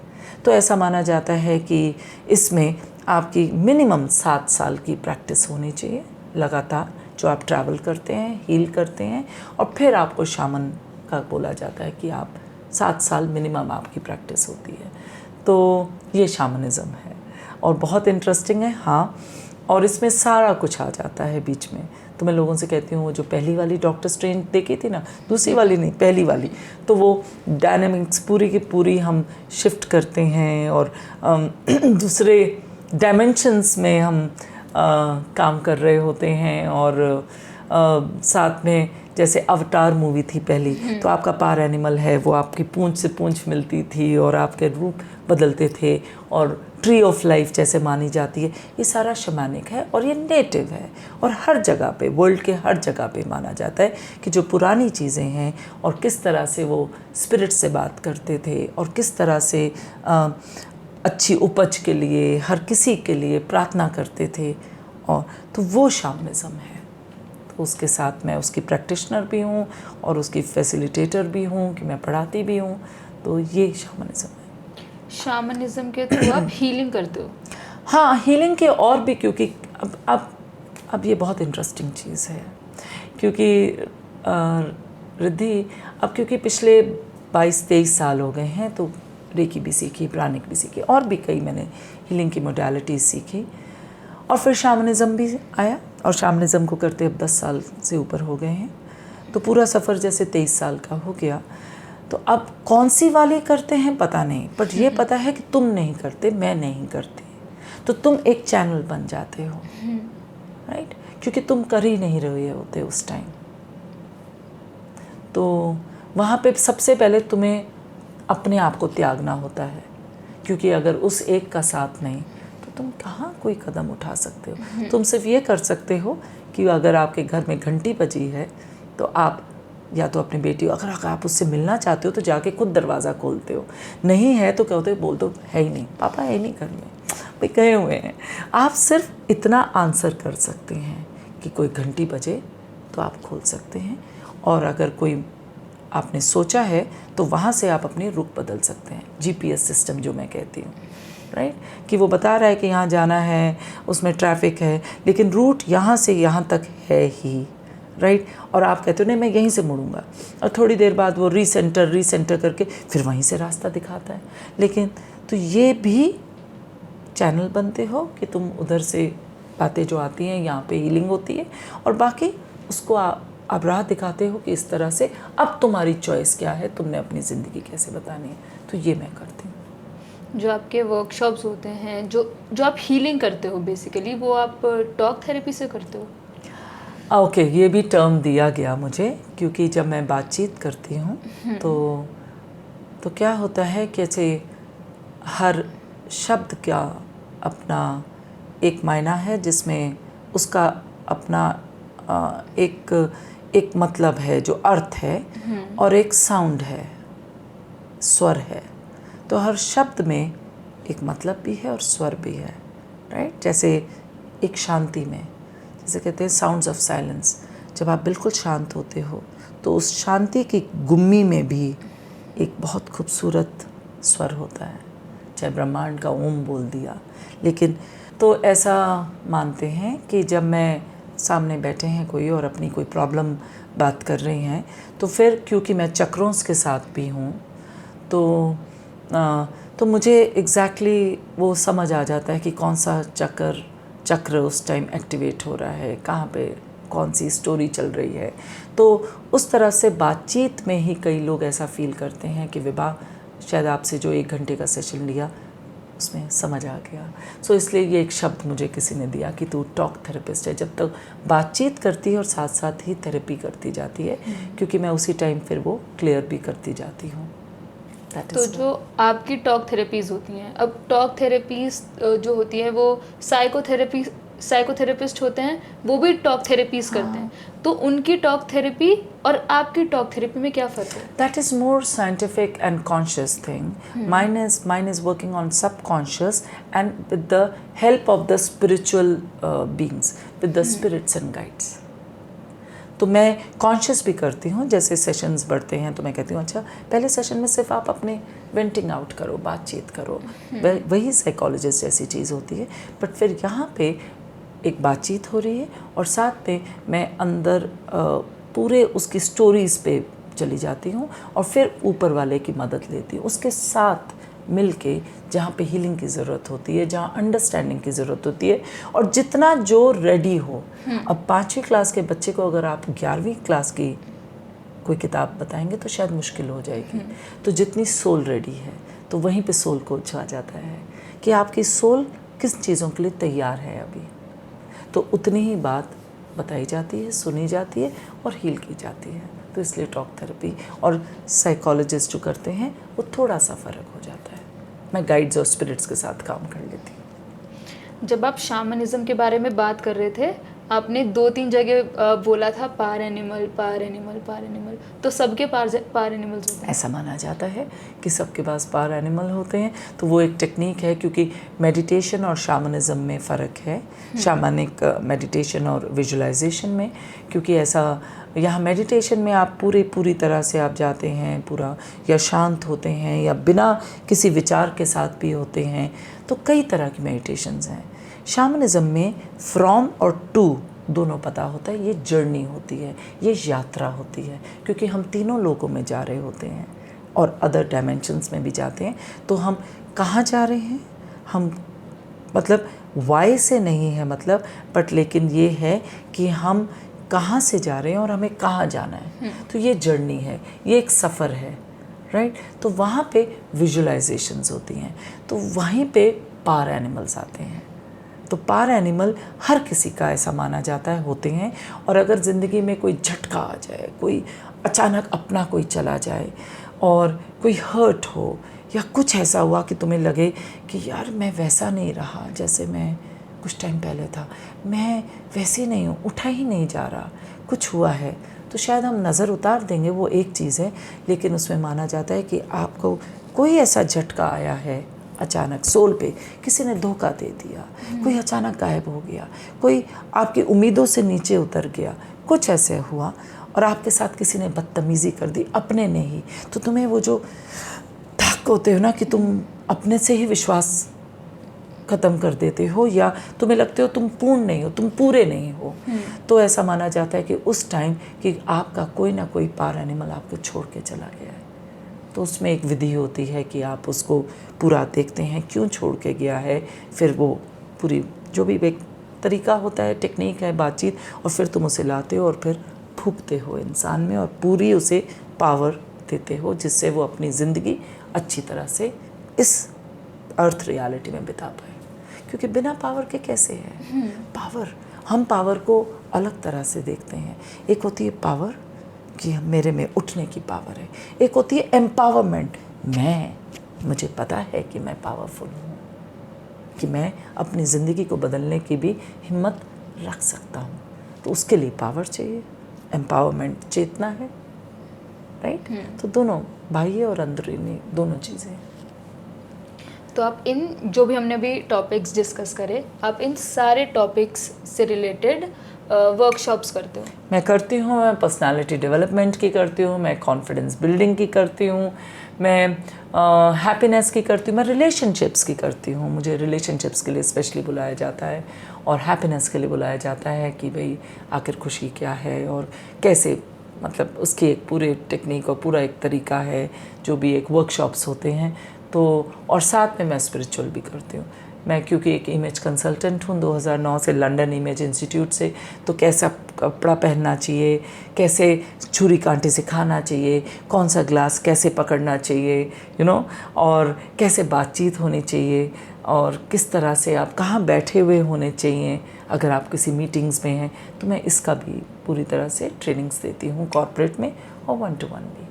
तो ऐसा माना जाता है कि इसमें आपकी मिनिमम 7 साल की प्रैक्टिस होनी चाहिए लगातार, जो आप ट्रैवल करते हैं, हील करते हैं, और फिर आपको शामन का बोला जाता है कि आप 7 साल मिनिमम आपकी प्रैक्टिस होती है। तो ये शामनिज़्म है और बहुत इंटरेस्टिंग है। हाँ, और इसमें सारा कुछ आ जाता है बीच में। तो मैं लोगों से कहती हूँ, वो जो पहली वाली डॉक्टर स्ट्रेंज देखी थी ना, दूसरी वाली नहीं, पहली वाली, तो वो डायनामिक्स पूरी की पूरी हम शिफ्ट करते हैं, और दूसरे डायमेंशंस में हम काम कर रहे होते हैं। और साथ में जैसे अवतार मूवी थी पहली, तो आपका पावर एनिमल है, वो आपकी पूंछ से पूंछ मिलती थी और आपके रूप बदलते थे, और ट्री ऑफ लाइफ जैसे मानी जाती है, ये सारा शमानिक है और ये नेटिव है और हर जगह पे, वर्ल्ड के हर जगह पे माना जाता है कि जो पुरानी चीज़ें हैं और किस तरह से वो स्पिरिट से बात करते थे और किस तरह से अच्छी उपज के लिए हर किसी के लिए प्रार्थना करते थे, और तो वो शैमनिज़्म है। तो उसके साथ मैं उसकी प्रैक्टिशनर भी हूँ और उसकी फैसिलिटेटर भी हूँ कि मैं पढ़ाती भी हूँ। तो ये शैमनिज़्म है। शामनिज्म के थ्रू आप हीलिंग करते हो? हाँ, हीलिंग के और भी, क्योंकि अब ये बहुत इंटरेस्टिंग चीज़ है, क्योंकि रिद्धि अब क्योंकि पिछले 22-23 साल हो गए हैं, तो रेकी भी सीखी, प्राणिक भी सीखी, और भी कई मैंने हीलिंग की मोडालिटीज़ सीखी, और फिर शैमनिज़्म भी आया, और शैमनिज़्म को करते अब 10 साल से ऊपर हो गए हैं। तो पूरा सफ़र जैसे 23 साल का हो गया। तो अब कौन सी वाली करते हैं पता नहीं, बट ये पता है कि तुम नहीं करते, मैं नहीं करती, तो तुम एक चैनल बन जाते हो, राइट? क्योंकि तुम कर ही नहीं रहे होते उस टाइम। तो वहाँ पे सबसे पहले तुम्हें अपने आप को त्यागना होता है, क्योंकि अगर उस एक का साथ नहीं तो तुम कहाँ कोई कदम उठा सकते हो। तुम सिर्फ ये कर सकते हो कि अगर आपके घर में घंटी बजी है तो आप या तो अपनी बेटी, अगर आप उससे मिलना चाहते हो तो जाके खुद दरवाज़ा खोलते हो, नहीं है तो कहते हो, बोल दो है ही नहीं, पापा है नहीं घर में, भाई गए हुए हैं। आप सिर्फ इतना आंसर कर सकते हैं कि कोई घंटी बजे तो आप खोल सकते हैं, और अगर कोई आपने सोचा है तो वहाँ से आप अपनी रुख बदल सकते हैं। GPS सिस्टम जो मैं कहती हूँ, राइट, कि वो बता रहा है कि यहाँ जाना है, उसमें ट्रैफिक है, लेकिन रूट यहाँ से यहाँ तक है ही, राइट, और आप कहते हो नहीं मैं यहीं से मुड़ूंगा, और थोड़ी देर बाद वो रीसेंटर करके फिर वहीं से रास्ता दिखाता है। लेकिन तो ये भी चैनल बनते हो कि तुम उधर से बातें जो आती हैं यहाँ पे हीलिंग होती है, और बाकी उसको आप राह दिखाते हो कि इस तरह से अब तुम्हारी चॉइस क्या है, तुमने अपनी ज़िंदगी कैसे बतानी है। तो ये मैं करती हूँ। जो आपके वर्कशॉप्स होते हैं, जो आप हीलिंग करते हो बेसिकली, वो आप टॉक थेरेपी से करते हो? ओके, ये भी टर्म दिया गया मुझे, क्योंकि जब मैं बातचीत करती हूँ तो क्या होता है कि ऐसे हर शब्द का अपना एक मायना है, जिसमें उसका अपना एक मतलब है जो अर्थ है, और एक साउंड है, स्वर है। तो हर शब्द में एक मतलब भी है और स्वर भी है, राइट। जैसे एक शांति में, जैसे कहते हैं साउंड्स ऑफ साइलेंस, जब आप बिल्कुल शांत होते हो तो उस शांति की गुम्मी में भी एक बहुत खूबसूरत स्वर होता है, चाहे ब्रह्मांड का ओम बोल दिया। लेकिन तो ऐसा मानते हैं कि जब मैं सामने बैठे हैं कोई और अपनी कोई प्रॉब्लम बात कर रही हैं, तो फिर क्योंकि मैं चक्रों के साथ भी हूँ तो मुझे एग्जैक्टली वो समझ आ जाता है कि कौन सा चक्र उस टाइम एक्टिवेट हो रहा है, कहाँ पे कौन सी स्टोरी चल रही है। तो उस तरह से बातचीत में ही कई लोग ऐसा फील करते हैं कि विभा शायद आपसे जो 1 घंटे का सेशन लिया उसमें समझ आ गया। सो इसलिए ये एक शब्द मुझे किसी ने दिया कि तू टॉक थेरेपिस्ट है, जब तक बातचीत करती है और साथ साथ ही थेरेपी करती जाती है, क्योंकि मैं उसी टाइम फिर वो क्लियर भी करती जाती हूँ। तो जो आपकी टॉक थेरेपीज़ होती हैं, अब टॉक थेरेपीज़ जो होती है वो साइकोथेरेपिस्ट होते हैं, वो भी टॉक थेरेपीज़ करते हैं, तो उनकी टॉक थेरेपी और आपकी टॉक थेरेपी में क्या फ़र्क है? That is more scientific and conscious thing. Mine is working on subconscious and with the help of the spiritual beings, with the spirits and guides. तो मैं कॉन्शियस भी करती हूँ। जैसे सेशंस बढ़ते हैं तो मैं कहती हूँ अच्छा पहले सेशन में सिर्फ आप अपने वेंटिंग आउट करो, बातचीत करो, वही साइकोलॉजिस्ट जैसी चीज़ होती है। बट फिर यहाँ पे एक बातचीत हो रही है और साथ में मैं अंदर पूरे उसकी स्टोरीज़ पे चली जाती हूँ और फिर ऊपर वाले की मदद लेती हूँ, उसके साथ मिल के जहाँ पे हीलिंग की ज़रूरत होती है, जहाँ अंडरस्टैंडिंग की ज़रूरत होती है, और जितना जो रेडी हो। अब 5वीं क्लास के बच्चे को अगर आप 11वीं क्लास की कोई किताब बताएंगे तो शायद मुश्किल हो जाएगी। तो जितनी सोल रेडी है तो वहीं पे सोल को आ जाता है कि आपकी सोल किस चीज़ों के लिए तैयार है अभी, तो उतनी ही बात बताई जाती है, सुनी जाती है और हील की जाती है। तो इसलिए टॉक थेरेपी और साइकोलॉजिस्ट जो करते हैं वो थोड़ा सा फ़र्क हो जाता है। मैं गाइड्स और स्पिरिट्स के साथ काम कर लेती हूँ। जब आप शामनिज्म के बारे में बात कर रहे थे, आपने 2-3 जगह बोला था पार एनिमल, पार एनिमल, पार एनिमल, तो सबके पार एनिमल्स होते हैं? ऐसा माना जाता है कि सबके पास पार एनिमल होते हैं। तो वो एक टेक्निक है, क्योंकि मेडिटेशन और शामनिज्म में फ़र्क है, शामनिक मेडिटेशन और विजुअलाइजेशन में। क्योंकि ऐसा यहाँ मेडिटेशन में आप पूरी तरह से आप जाते हैं पूरा, या शांत होते हैं या बिना किसी विचार के साथ भी होते हैं। तो कई तरह की मेडिटेशंस हैं। शामनिज्म में फ्रॉम और टू दोनों पता होता है। ये जर्नी होती है, ये यात्रा होती है, क्योंकि हम तीनों लोगों में जा रहे होते हैं और अदर डायमेंशंस में भी जाते हैं। तो हम कहाँ जा रहे हैं, हम मतलब वाई से नहीं है मतलब, बट लेकिन ये है कि हम कहाँ से जा रहे हैं और हमें कहाँ जाना है। तो ये जर्नी है, ये एक सफ़र है, राइट। तो वहाँ पे विजुअलाइजेशंस होती हैं, तो वहीं पे पार एनिमल्स आते हैं। तो पार एनिमल हर किसी का ऐसा माना जाता है होते हैं। और अगर ज़िंदगी में कोई झटका आ जाए, कोई अचानक अपना कोई चला जाए और कोई हर्ट हो, या कुछ ऐसा हुआ कि तुम्हें लगे कि यार मैं वैसा नहीं रहा जैसे मैं कुछ टाइम पहले था, मैं वैसे नहीं हूँ, उठा ही नहीं जा रहा, कुछ हुआ है, तो शायद हम नज़र उतार देंगे, वो एक चीज़ है। लेकिन उसमें माना जाता है कि आपको कोई ऐसा झटका आया है अचानक, सोल पे किसी ने धोखा दे दिया, कोई अचानक गायब हो गया, कोई आपकी उम्मीदों से नीचे उतर गया, कुछ ऐसे हुआ और आपके साथ किसी ने बदतमीज़ी कर दी, अपने ने ही, तो तुम्हें वो जो धक्के होते हो ना कि तुम अपने से ही विश्वास ख़त्म कर देते हो, या तुम्हें लगते हो तुम पूर्ण नहीं हो, तुम पूरे नहीं हो। तो ऐसा माना जाता है कि उस टाइम कि आपका कोई ना कोई पार एनिमल आपको छोड़ के चला गया है। तो उसमें एक विधि होती है कि आप उसको पूरा देखते हैं, क्यों छोड़ के गया है, फिर वो पूरी जो भी एक तरीका होता है, टेक्निक है, बातचीत, और फिर तुम उसे लाते हो और फिर फूंकते हो इंसान में और पूरी उसे पावर देते हो, जिससे वो अपनी ज़िंदगी अच्छी तरह से इस अर्थ रियलिटी में बिता पाए। क्योंकि बिना पावर के कैसे है पावर, हम पावर को अलग तरह से देखते हैं। एक होती है पावर कि मेरे में उठने की पावर है, एक होती है एम्पावरमेंट, मुझे पता है कि मैं पावरफुल हूँ, कि मैं अपनी ज़िंदगी को बदलने की भी हिम्मत रख सकता हूँ। तो उसके लिए पावर चाहिए, एम्पावरमेंट चेतना है, राइट। तो दोनों बाह्य और अंदरूनी दोनों चीज़ें। तो आप इन जो भी हमने अभी टॉपिक्स डिस्कस करे, आप इन सारे टॉपिक्स से रिलेटेड वर्कशॉप्स करते हो? मैं करती हूँ, मैं पर्सनालिटी डेवलपमेंट की करती हूँ, मैं कॉन्फिडेंस बिल्डिंग की करती हूँ, मैं हैप्पीनेस की करती हूँ, मैं रिलेशनशिप्स की करती हूँ। मुझे रिलेशनशिप्स के लिए स्पेशली बुलाया जाता है और हैप्पीनेस के लिए बुलाया जाता है कि भाई आखिर खुशी क्या है और कैसे, मतलब उसकी एक पूरे टेक्निक और पूरा एक तरीका है, जो भी एक वर्कशॉप्स होते हैं। तो और साथ में मैं स्पिरिचुअल भी करती हूँ। मैं क्योंकि एक इमेज कंसल्टेंट हूँ 2009 से लंदन इमेज इंस्टीट्यूट से, तो कैसा कपड़ा पहनना चाहिए, कैसे छुरी कांटे से खाना चाहिए, कौन सा ग्लास कैसे पकड़ना चाहिए, और कैसे बातचीत होनी चाहिए, और किस तरह से आप कहाँ बैठे हुए होने चाहिए अगर आप किसी मीटिंग्स में हैं, तो मैं इसका भी पूरी तरह से ट्रेनिंग्स देती हूँ कॉर्पोरेट में और 1-to-1 भी।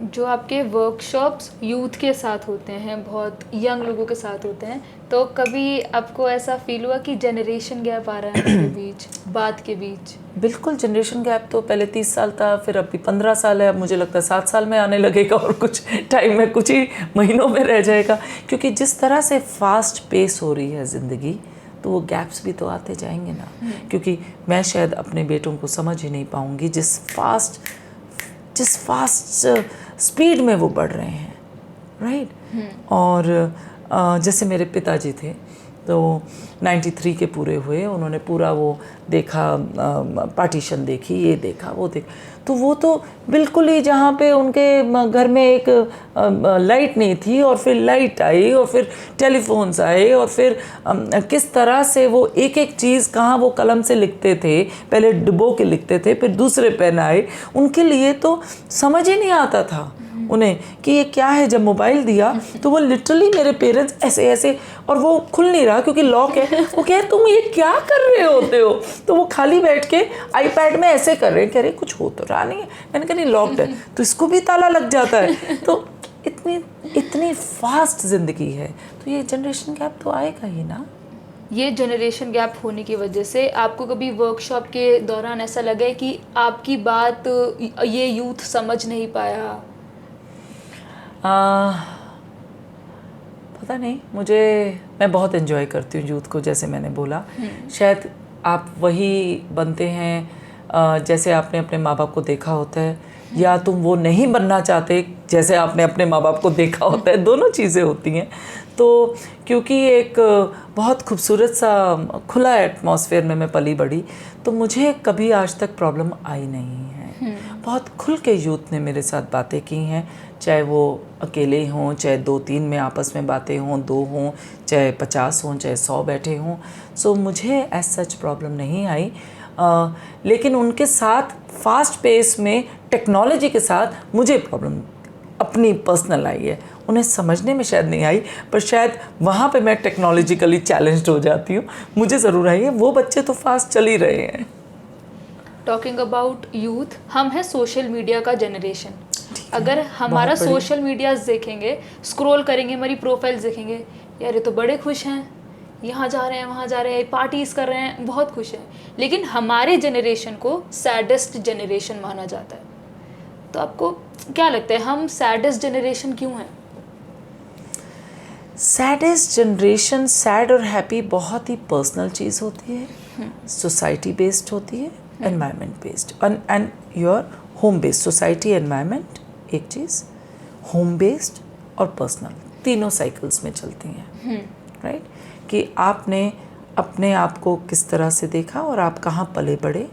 जो आपके वर्कशॉप्स यूथ के साथ होते हैं, बहुत यंग लोगों के साथ होते हैं, तो कभी आपको ऐसा फील हुआ कि जनरेशन गैप आ रहा है उनके बीच, बात के बीच? बिल्कुल, जनरेशन गैप तो पहले 30 साल था, फिर अभी 15 साल है, अब मुझे लगता है 7 साल में आने लगेगा और कुछ टाइम में, कुछ ही महीनों में रह जाएगा। क्योंकि जिस तरह से फास्ट पेस हो रही है ज़िंदगी, तो वो गैप्स भी तो आते जाएंगे ना। क्योंकि मैं शायद अपने बेटों को समझ ही नहीं पाऊँगी जिस फास्ट स्पीड में वो बढ़ रहे हैं, राइट। और जैसे मेरे पिताजी थे, तो 93 के पूरे हुए, उन्होंने पूरा वो देखा, पार्टीशन देखी, ये देखा, वो देखा, तो वो तो बिल्कुल ही जहाँ पे उनके घर में एक लाइट नहीं थी, और फिर लाइट आई, और फिर टेलीफोन्स आए, और फिर किस तरह से वो एक एक चीज़, कहाँ वो कलम से लिखते थे, पहले डुबो के लिखते थे, फिर दूसरे पेन आए, उनके लिए तो समझ ही नहीं आता था उन्हें कि ये क्या है। जब मोबाइल दिया तो वो लिटरली, मेरे पेरेंट्स ऐसे ऐसे, और वो खुल नहीं रहा क्योंकि लॉक है, वो कह तुम ये क्या कर रहे होते हो, तो वो खाली बैठ के आईपैड में ऐसे कर रहे हैं, कह रहे कुछ हो तो रहा नहीं है, मैंने कहा नहीं लॉक्ड है, तो इसको भी ताला लग जाता है। तो में इतनी फास्ट ज़िंदगी है, तो ये जनरेशन गैप तो आएगा ही ना। ये जनरेशन गैप होने की वजह से आपको कभी वर्कशॉप के दौरान ऐसा लगा है कि आपकी बात ये यूथ समझ नहीं पाया? पता नहीं, मैं बहुत एंजॉय करती हूँ यूथ को, जैसे मैंने बोला। शायद आप वही बनते हैं जैसे आपने अपने माँ बाप को देखा होता है, या तुम वो नहीं बनना चाहते जैसे आपने अपने माँ बाप को देखा होता है। दोनों चीज़ें होती हैं। तो क्योंकि एक बहुत खूबसूरत सा खुला एटमॉस्फेयर में मैं पली बड़ी, तो मुझे कभी आज तक प्रॉब्लम आई नहीं है। बहुत खुल के यूथ ने मेरे साथ बातें की हैं, चाहे वो अकेले हों, चाहे 2-3 में आपस में बातें हों, 2 हों, चाहे 50 हों, चाहे 100 बैठे हों। सो मुझे एज सच प्रॉब्लम नहीं आई। लेकिन उनके साथ फास्ट पेस में टेक्नोलॉजी के साथ मुझे प्रॉब्लम अपनी पर्सनल आई है। उन्हें समझने में शायद नहीं आई, पर शायद वहाँ पे मैं टेक्नोलॉजिकली चैलेंज्ड हो जाती हूँ। मुझे ज़रूर आई है, वो बच्चे तो फास्ट चल ही रहे हैं। टॉकिंग अबाउट यूथ, हम हैं सोशल मीडिया का जनरेशन। अगर हमारा सोशल मीडिया देखेंगे, स्क्रॉल करेंगे, हमारी प्रोफाइल्स देखेंगे, यार ये तो बड़े खुश हैं, यहाँ जा रहे हैं, वहाँ जा रहे हैं, पार्टीज़ कर रहे हैं, बहुत खुश हैं। लेकिन हमारे जनरेशन को सैडेस्ट जनरेशन माना जाता है। तो आपको क्या लगता है, हम सैडेस्ट जनरेशन क्यों हैं? सैडेस्ट जनरेशन, सैड और हैप्पी बहुत ही पर्सनल चीज़ होती है, सोसाइटी बेस्ड होती है, environment based and your home based. Society, environment एक चीज़, होम बेस्ड और पर्सनल, तीनों साइकिल्स में चलती हैं, राइट? कि आपने अपने आप को किस तरह से देखा और आप कहाँ पले बढ़े,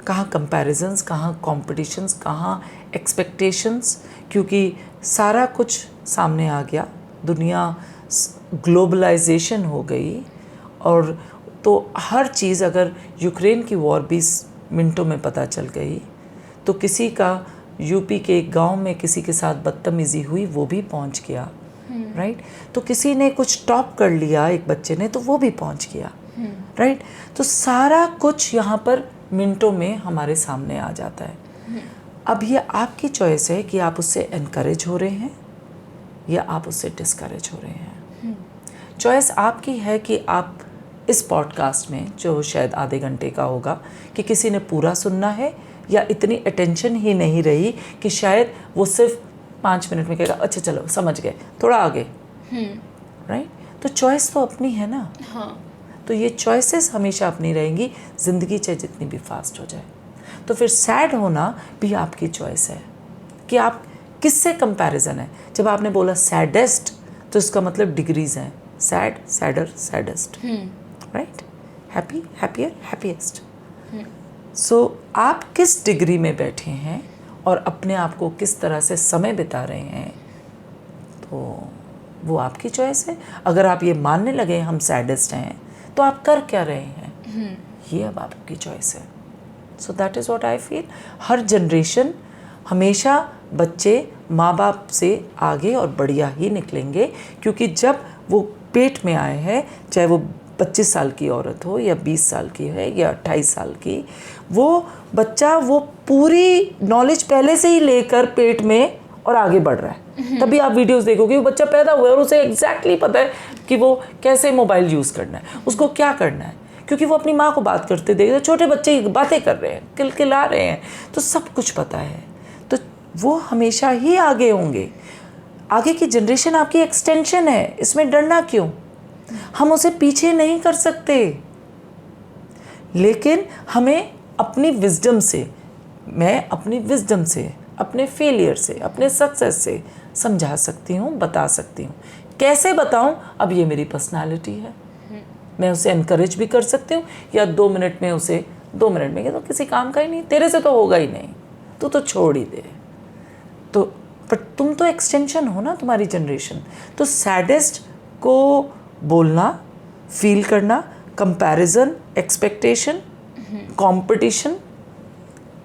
कहाँ कंपैरिजंस, कहाँ कॉम्पिटिशन्स, कहाँ एक्सपेक्टेशंस, क्योंकि सारा कुछ सामने आ गया, दुनिया ग्लोबलाइजेशन हो गई। और तो हर चीज़, अगर यूक्रेन की वॉर 20 मिनटों में पता चल गई, तो किसी का यूपी के एक गांव में किसी के साथ बदतमीज़ी हुई, वो भी पहुंच गया, राइट? तो किसी ने कुछ टॉप कर लिया, एक बच्चे ने, तो वो भी पहुंच गया, राइट? तो सारा कुछ यहाँ पर मिनटों में हमारे सामने आ जाता है। अब ये आपकी चॉइस है कि आप उससे एनकरेज हो रहे हैं या आप उससे डिस्करेज हो रहे हैं। चॉइस आपकी है कि आप इस पॉडकास्ट में, जो शायद आधे घंटे का होगा, कि किसी ने पूरा सुनना है या इतनी अटेंशन ही नहीं रही कि शायद वो सिर्फ 5 मिनट में कहेगा अच्छा चलो समझ गए, थोड़ा आगे, राइट? तो चॉइस तो अपनी है ना। हाँ। तो ये चॉइसेस हमेशा अपनी रहेंगी, ज़िंदगी चाहे जितनी भी फास्ट हो जाए। तो फिर सैड होना भी आपकी चॉइस है कि आप किससे कंपैरिजन है। जब आपने बोला सैडेस्ट, तो इसका मतलब डिग्रीज हैं, sad, sadder, saddest, right? Happy, happier, happiest. So आप किस डिग्री में बैठे हैं और अपने आप को किस तरह से समय बिता रहे हैं, तो वो आपकी चॉइस है। अगर आप ये मानने लगे हम सैडेस्ट हैं, तो आप कर क्या रहे हैं, ये अब आपकी चॉइस है। So that is what I feel. Her generation हमेशा बच्चे माँ बाप से आगे और बढ़िया ही निकलेंगे, क्योंकि जब वो पेट में आए हैं, चाहे वो 25 साल की औरत हो या 20 साल की है या 28 साल की, वो बच्चा वो पूरी नॉलेज पहले से ही लेकर पेट में और आगे बढ़ रहा है। तभी आप वीडियोस देखोगे, वो बच्चा पैदा हुआ है और उसे एग्जैक्टली पता है कि वो कैसे मोबाइल यूज़ करना है, उसको क्या करना है, क्योंकि वो अपनी माँ को बात करते देखे, छोटे बच्चे बातें कर रहे हैं, किलकिला रहे हैं, तो सब कुछ पता है। तो वो हमेशा ही आगे होंगे। आगे की जनरेशन आपकी एक्सटेंशन है, इसमें डरना क्यों? हम उसे पीछे नहीं कर सकते, लेकिन हमें अपनी विजडम से, मैं अपनी विजडम से, अपने फेलियर से, अपने सक्सेस से समझा सकती हूँ, बता सकती हूँ। कैसे बताऊँ, अब ये मेरी पर्सनालिटी है। मैं उसे एनकरेज भी कर सकती हूँ, या 2 मिनट में उसे 2 मिनट में, तो किसी काम का ही नहीं, तेरे से तो होगा ही नहीं, तू तो छोड़ ही दे। तो पर तुम तो एक्सटेंशन हो ना, तुम्हारी जनरेशन। तो सैडेस्ट को बोलना, फील करना, कंपैरिजन, एक्सपेक्टेशन, कंपटीशन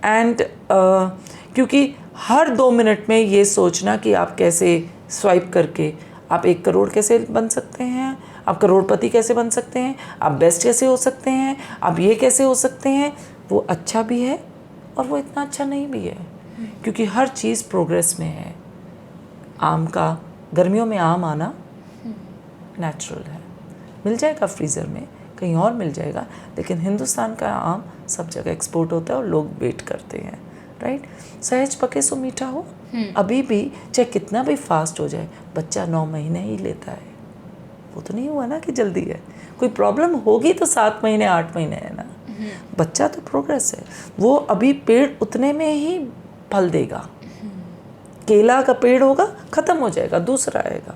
एंड क्योंकि हर 2 मिनट में ये सोचना कि आप कैसे स्वाइप करके आप 1 करोड़ कैसे बन सकते हैं, आप करोड़पति कैसे बन सकते हैं, आप बेस्ट कैसे हो सकते हैं, आप ये कैसे हो सकते हैं, वो अच्छा भी है और वो इतना अच्छा नहीं भी है, क्योंकि हर चीज़ प्रोग्रेस में है। आम का, गर्मियों में आम आना नेचुरल है, मिल जाएगा फ्रीज़र में, कहीं और मिल जाएगा, लेकिन हिंदुस्तान का आम सब जगह एक्सपोर्ट होता है और लोग वेट करते हैं, राइट। सहज पके सो मीठा हो, अभी भी चाहे कितना भी फास्ट हो जाए, बच्चा 9 महीने ही लेता है। वो तो नहीं हुआ ना कि जल्दी है, कोई प्रॉब्लम होगी तो 7 महीने 8 महीने है ना। बच्चा तो प्रोग्रेस है, वो अभी पेड़ उतने में ही फल देगा। केला का पेड़ होगा, ख़त्म हो जाएगा, दूसरा आएगा,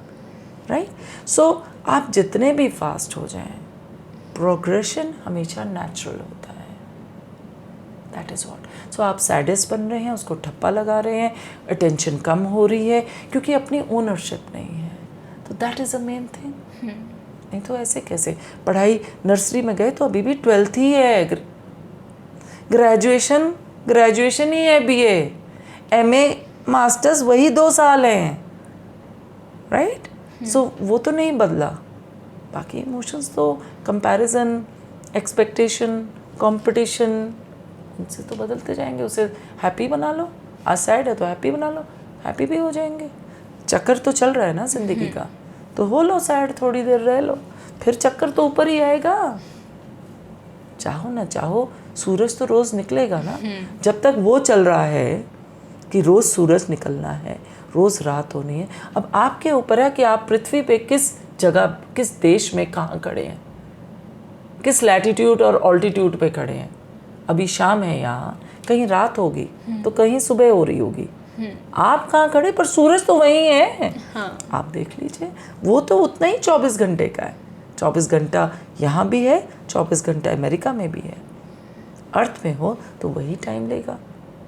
राइट। सो आप जितने भी फास्ट हो जाएं, प्रोग्रेशन हमेशा नेचुरल होता है, दैट इज़ वॉट। सो आप सैडेस्ट बन रहे हैं, उसको ठप्पा लगा रहे हैं, अटेंशन कम हो रही है क्योंकि अपनी ओनरशिप नहीं है, तो that is a main thing. नहीं तो ऐसे कैसे, पढ़ाई नर्सरी में गए तो अभी भी 12th ही है, ग्रेजुएशन ही है, BA MA मास्टर्स वही 2 साल हैं, राइट। सो वो तो नहीं बदला, बाकी इमोशंस तो कंपैरिजन, एक्सपेक्टेशन, कंपटीशन, उनसे तो बदलते जाएंगे। उसे हैप्पी बना लो, आज सैड है तो हैप्पी बना लो, हैप्पी भी हो जाएंगे। चक्कर तो चल रहा है ना ज़िंदगी का, तो हो लो सैड, थोड़ी देर रह लो, फिर चक्कर तो ऊपर ही आएगा। चाहो ना चाहो सूरज तो रोज़ निकलेगा ना। जब तक वो चल रहा है कि रोज़ सूरज निकलना है, रोज़ रात होनी है, अब आपके ऊपर है कि आप पृथ्वी पे किस जगह, किस देश में कहाँ खड़े हैं, किस लैटिट्यूड और ऑल्टीट्यूड पे खड़े हैं। अभी शाम है यहाँ, कहीं रात होगी तो कहीं सुबह हो रही होगी, आप कहाँ खड़े, पर सूरज तो वही है। हाँ। आप देख लीजिए, वो तो उतना ही 24 घंटे का है। 24 घंटा यहाँ भी है, 24 घंटा अमेरिका में भी है। अर्थ में हो तो वही टाइम लेगा,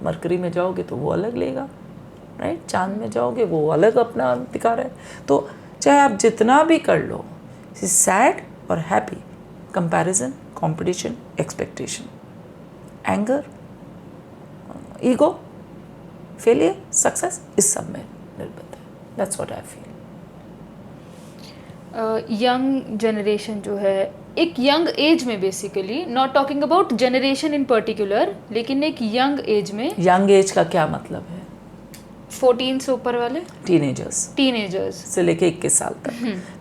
मरकरी में जाओगे तो वो अलग लेगा, राइट। चांद में जाओगे वो अलग अपना दिखा रहा है। तो चाहे आप जितना भी कर लो, सैड और happy, comparison, competition, expectation, anger, ego, failure, success, इस सब में निर्भर है। That's what I feel. Young generation जो है, एक यंग एज में, basically not talking about generation in particular, लेकिन एक यंग एज में। यंग एज का क्या मतलब है? 14 से ऊपर वाले टीनेजर्स से लेके 21 साल तक।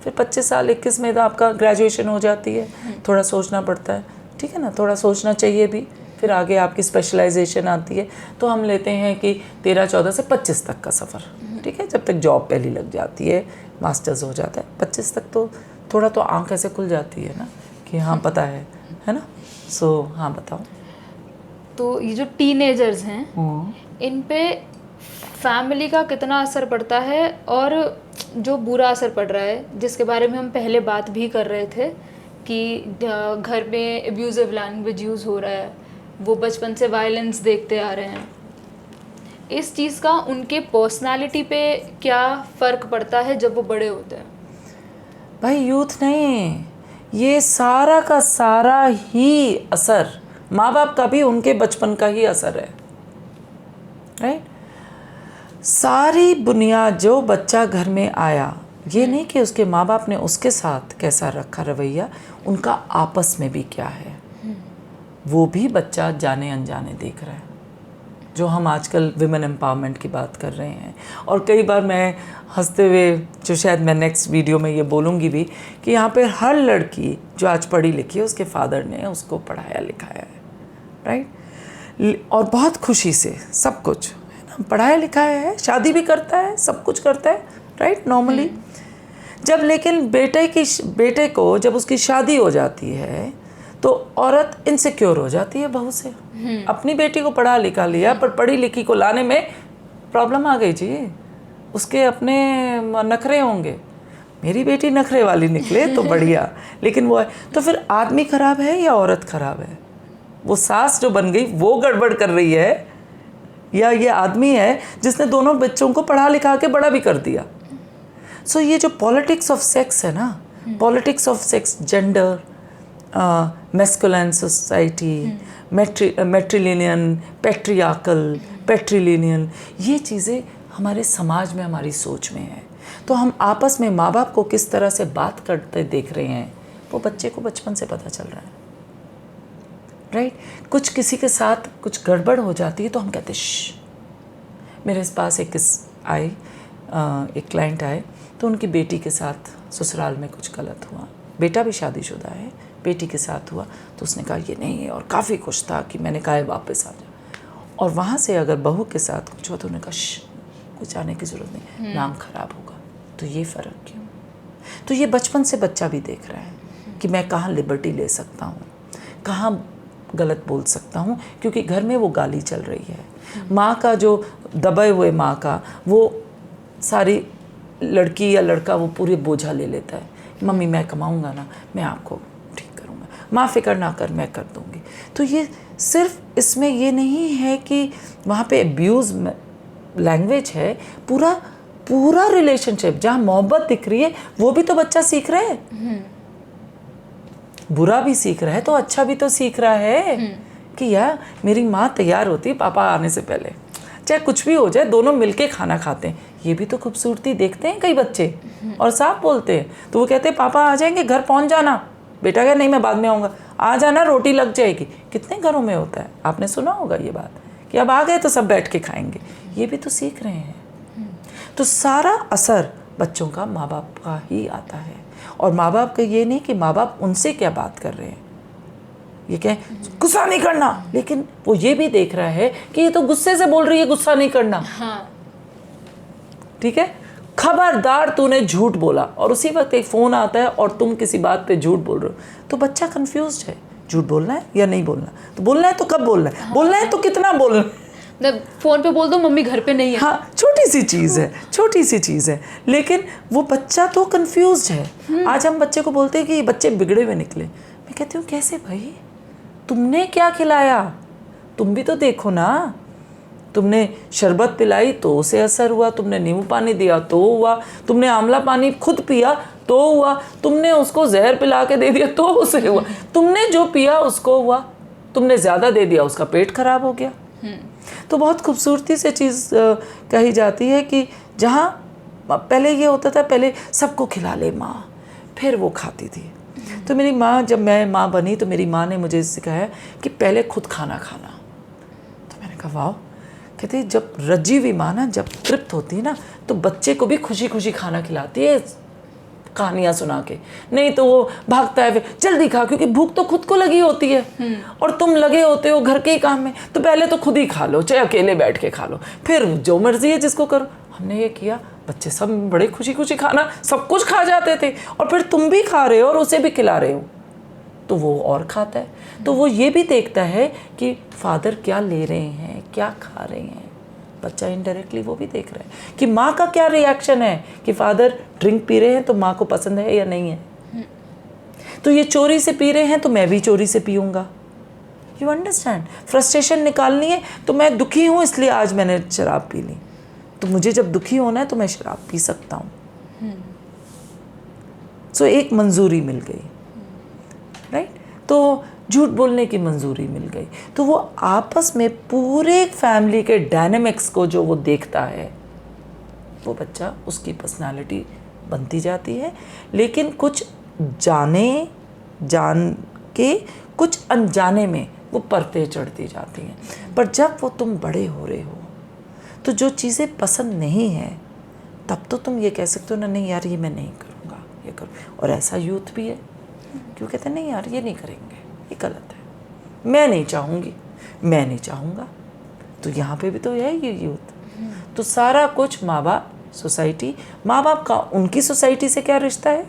फिर 25 साल 21 में तो आपका ग्रेजुएशन हो जाती है, थोड़ा सोचना पड़ता है, ठीक है ना, थोड़ा सोचना चाहिए भी। फिर आगे आपकी स्पेशलाइजेशन आती है, तो हम लेते हैं कि 13-14 से 25 तक का सफ़र, ठीक है, जब तक जॉब पहली लग जाती है, मास्टर्स हो जाता है, 25 तक तो थोड़ा तो आंख ऐसे खुल जाती है ना कि हाँ पता है ना। सो हाँ बताओ। तो ये जो टीनेजर्स हैं, इन पे फैमिली का कितना असर पड़ता है, और जो बुरा असर पड़ रहा है, जिसके बारे में हम पहले बात भी कर रहे थे कि घर में एब्यूजिव लैंग्वेज यूज़ हो रहा है, वो बचपन से वायलेंस देखते आ रहे हैं, इस चीज़ का उनके पर्सनालिटी पे क्या फ़र्क पड़ता है जब वो बड़े होते हैं? भाई यूथ नहीं, ये सारा का सारा ही असर माँ बाप का भी उनके बचपन का ही असर है, राइट। सारी बुनियाद जो बच्चा घर में आया, ये नहीं कि उसके माँ बाप ने उसके साथ कैसा रखा रवैया, उनका आपस में भी क्या है, वो भी बच्चा जाने अनजाने देख रहा है। जो हम आजकल विमेन एम्पावरमेंट की बात कर रहे हैं, और कई बार मैं हंसते हुए, जो शायद मैं नेक्स्ट वीडियो में ये बोलूँगी भी, कि यहाँ पे हर लड़की जो आज पढ़ी लिखी है, उसके फादर ने उसको पढ़ाया लिखाया है, राइट, और बहुत खुशी से सब कुछ है ना, पढ़ाया लिखाया है, शादी भी करता है, सब कुछ करता है, राइट, नॉर्मली। जब लेकिन बेटे को जब उसकी शादी हो जाती है तो औरत इनसिक्योर हो जाती है बहू से। अपनी बेटी को पढ़ा लिखा लिया, पर पढ़ी लिखी को लाने में प्रॉब्लम आ गई जी, उसके अपने नखरे होंगे, मेरी बेटी नखरे वाली निकले तो बढ़िया, लेकिन वो है तो फिर आदमी खराब है या औरत खराब है? वो सास जो बन गई वो गड़बड़ कर रही है, या ये आदमी है जिसने दोनों बच्चों को पढ़ा लिखा के बड़ा भी कर दिया? सो ये जो पॉलिटिक्स ऑफ सेक्स है ना, politics of sex, gender, masculine society, matrilineal, patrilineal, ये चीज़ें हमारे समाज में, हमारी सोच में है। तो हम आपस में माँ बाप को किस तरह से बात करते देख रहे हैं, वो बच्चे को बचपन से पता चल रहा है, राइट। कुछ किसी के साथ कुछ गड़बड़ हो जाती है तो हम कहते हैं। मेरे पास एक किस आई, एक क्लाइंट आए तो उनकी बेटी के साथ ससुराल में कुछ गलत हुआ, बेटा भी शादीशुदा है, बेटी के साथ हुआ, तो उसने कहा ये नहीं है, और काफ़ी खुश था कि मैंने कहा वापस आ जा। और वहाँ से अगर बहू के साथ कुछ हुआ तो उन्होंने कहा कुछ आने की ज़रूरत नहीं, नाम खराब होगा। तो ये फ़र्क क्यों? तो ये बचपन से बच्चा भी देख रहा है कि मैं कहाँ लिबर्टी ले सकता हूँ, कहाँ गलत बोल सकता हूँ, क्योंकि घर में वो गाली चल रही है। माँ का जो दबे हुए माँ का वो सारी लड़की या लड़का वो पूरे बोझा ले लेता है। मम्मी मैं कमाऊँगा ना, मैं आपको ठीक करूँगा, माँ फिक्र ना कर, मैं कर दूँगी। तो ये सिर्फ इसमें ये नहीं है कि वहाँ पे अब्यूज़ लैंग्वेज है, पूरा रिलेशनशिप जहाँ मोहब्बत दिख रही है वो भी तो बच्चा सीख रहा है। बुरा भी सीख रहा है तो अच्छा भी तो सीख रहा है कि यार मेरी माँ तैयार होती है पापा आने से पहले, चाहे कुछ भी हो जाए दोनों मिलके खाना खाते हैं। ये भी तो खूबसूरती देखते हैं कई बच्चे और साफ बोलते हैं। तो वो कहते हैं पापा आ जाएंगे, घर पहुँच जाना। बेटा क्या नहीं मैं बाद में आऊँगा, आ जाना रोटी लग जाएगी। कितने घरों में होता है, आपने सुना होगा ये बात कि अब आ गए तो सब बैठ के खाएंगे। ये भी तो सीख रहे हैं। तो सारा असर बच्चों का माँ बाप का ही आता है। और माँ बाप का ये नहीं कि माँ बाप उनसे क्या बात कर रहे हैं, ये क्या गुस्सा नहीं करना, लेकिन वो ये भी देख रहा है कि ये तो गुस्से से बोल रही है गुस्सा नहीं करना। हाँ। ठीक है, खबरदार तूने झूठ बोला, और उसी वक्त एक फ़ोन आता है और तुम किसी बात पे झूठ बोल रहे हो, तो बच्चा कंफ्यूज है, झूठ बोलना है या नहीं बोलना। तो बोलना है तो कब बोलना है, बोलना है तो कितना बोलना है। फ़ोन पे बोल दो मम्मी घर पे नहीं है। हाँ, छोटी सी चीज़ है, लेकिन वो बच्चा तो कंफ्यूज है। आज हम बच्चे को बोलते हैं कि ये बच्चे बिगड़े हुए निकले। मैं कहती हूँ कैसे भाई, तुमने क्या खिलाया, तुम भी तो देखो ना। तुमने शरबत पिलाई तो उसे असर हुआ, तुमने नींबू पानी दिया तो हुआ, तुमने आंवला पानी खुद पिया तो हुआ, तुमने उसको जहर पिला के दे दिया तो उसे हुआ, तुमने जो पिया उसको हुआ, तुमने ज़्यादा दे दिया उसका पेट खराब हो गया। तो बहुत खूबसूरती से चीज़ कही जाती है कि जहाँ पहले ये होता था, पहले सबको खिला ले माँ, फिर वो खाती थी। तो मेरी माँ, जब मैं माँ बनी तो मेरी माँ ने मुझे सिखाया कि पहले खुद खाना खाना। तो मैंने कहा वाह। कहती जब रजी हुई माँ ना जब तृप्त होती है ना तो बच्चे को भी खुशी खुशी खाना खिलाती है, कहानियाँ सुना के। नहीं तो वो भागता है, फिर जल्दी खा, क्योंकि भूख तो खुद को लगी होती है और तुम लगे होते हो घर के ही काम में, तो पहले तो खुद ही खा लो, चाहे अकेले बैठ के खा लो, फिर जो मर्जी है जिसको करो। हमने ये किया, बच्चे सब बड़े खुशी खुशी खाना सब कुछ खा जाते थे, और फिर तुम भी खा रहे हो और उसे भी खिला रहे हो, तो वो और खाता है। तो वो ये भी देखता है कि फादर क्या ले रहे हैं, क्या खा रहे हैं। बच्चा इनडायरेक्टली वो भी देख रहा है कि माँ का क्या रिएक्शन है, कि फादर ड्रिंक पी रहे हैं तो माँ को पसंद है या नहीं है। तो ये चोरी से पी रहे हैं तो मैं भी चोरी से पीऊँगा। यू अंडरस्टैंड, फ्रस्ट्रेशन निकालनी है तो मैं दुखी हूँ इसलिए आज मैंने शराब पी ली, तो मुझे जब दुखी होना है तो मैं शराब पी सकता हूँ। सो एक मंजूरी मिल गई, राइट। तो झूठ बोलने की मंजूरी मिल गई, तो वो आपस में पूरे फैमिली के डायनेमिक्स को जो वो देखता है, वो बच्चा उसकी पर्सनालिटी बनती जाती है। लेकिन कुछ जान के कुछ अनजाने में वो परतें चढ़ती जाती हैं। पर जब वो तुम बड़े हो रहे हो तो जो चीज़ें पसंद नहीं हैं तब तो तुम ये कह सकते हो ना, नहीं यार ये मैं नहीं करूँगा, ये करूँ। और ऐसा यूथ भी है क्यों कहते हैं नहीं यार ये नहीं करेंगे, ये गलत है, मैं नहीं चाहूँगी, मैं नहीं चाहूँगा। तो यहाँ पे भी तो है ये यूथ। तो सारा कुछ माँ बाप, सोसाइटी, माँ बाप का उनकी सोसाइटी से क्या रिश्ता है,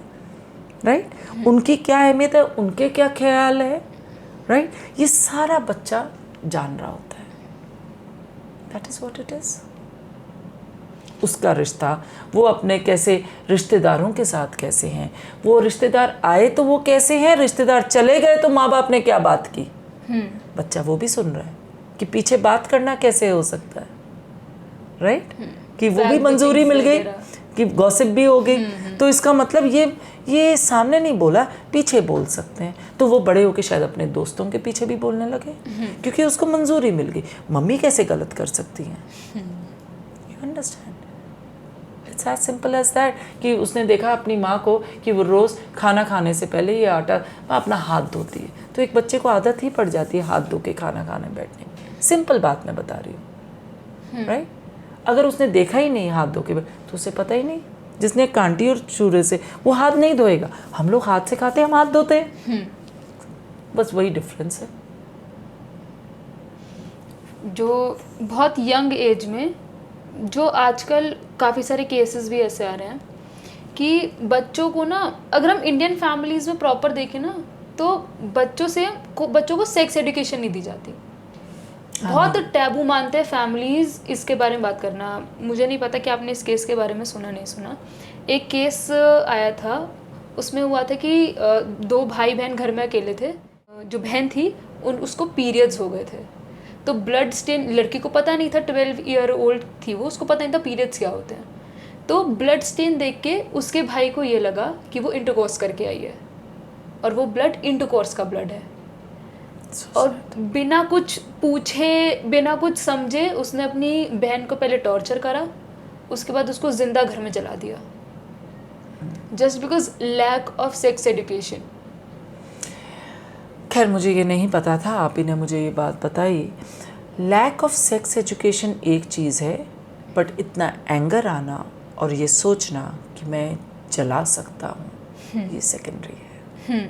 राइट, उनकी क्या अहमियत है, उनके क्या ख्याल है, राइट, ये सारा बच्चा जान रहा होता है। That is what it is. उसका रिश्ता, वो अपने कैसे रिश्तेदारों के साथ कैसे हैं, वो रिश्तेदार आए तो वो कैसे हैं, रिश्तेदार चले गए तो माँ बाप ने क्या बात की, बच्चा वो भी सुन रहा है कि पीछे बात करना कैसे हो सकता है, राइट, कि वो भी मंजूरी मिल गई कि गॉसिप भी हो गई। तो इसका मतलब ये सामने नहीं बोला, पीछे बोल सकते हैं। तो वो बड़े होके शायद अपने दोस्तों के पीछे भी बोलने लगे क्योंकि उसको मंजूरी मिल गई। मम्मी कैसे गलत कर सकती हैं, you understand, it's as simple as that. कि उसने देखा अपनी माँ को कि वो रोज़ खाना खाने से पहले ये आटा अपना हाथ धोती है, तो एक बच्चे को आदत ही पड़ जाती है हाथ धो के खाना खाने बैठने की। सिंपल बात मैं बता रही हूँ, राइट। अगर उसने देखा ही नहीं हाथ धो के तो उसे पता ही नहीं। जिसने कांटी और चूरे से, वो हाथ नहीं धोएगा। हम लोग हाथ से खाते हैं, हम हाथ धोते हैं। बस वही डिफरेंस है। जो बहुत यंग एज में, जो आजकल काफ़ी सारे केसेस भी ऐसे आ रहे हैं कि बच्चों को ना, अगर हम इंडियन फैमिलीज़ में प्रॉपर देखें ना, तो बच्चों को सेक्स एजुकेशन नहीं दी जाती। बहुत टैबू मानते हैं फैमिलीज़ इसके बारे में बात करना। मुझे नहीं पता कि आपने इस केस के बारे में सुना नहीं सुना। एक केस आया था, उसमें हुआ था कि 2 भाई बहन घर में अकेले थे। जो बहन थी उसको पीरियड्स हो गए थे, तो ब्लड स्टेन, लड़की को पता नहीं था, 12 ईयर ओल्ड थी वो, उसको पता नहीं था पीरियड्स क्या होते हैं। तो ब्लड स्टेन देख के उसके भाई को ये लगा कि वो इंटरकोर्स करके आई है, और वो ब्लड इंटरकोर्स का ब्लड है। और बिना कुछ पूछे, बिना कुछ समझे, उसने अपनी बहन को पहले टॉर्चर करा, उसके बाद उसको जिंदा घर में जला दिया, just because lack of sex education. खैर मुझे ये नहीं पता था, आप ही ने मुझे ये बात बताई। लैक ऑफ सेक्स एजुकेशन एक चीज़ है, बट इतना एंगर आना और ये सोचना कि मैं जला सकता हूँ, ये सेकेंडरी है।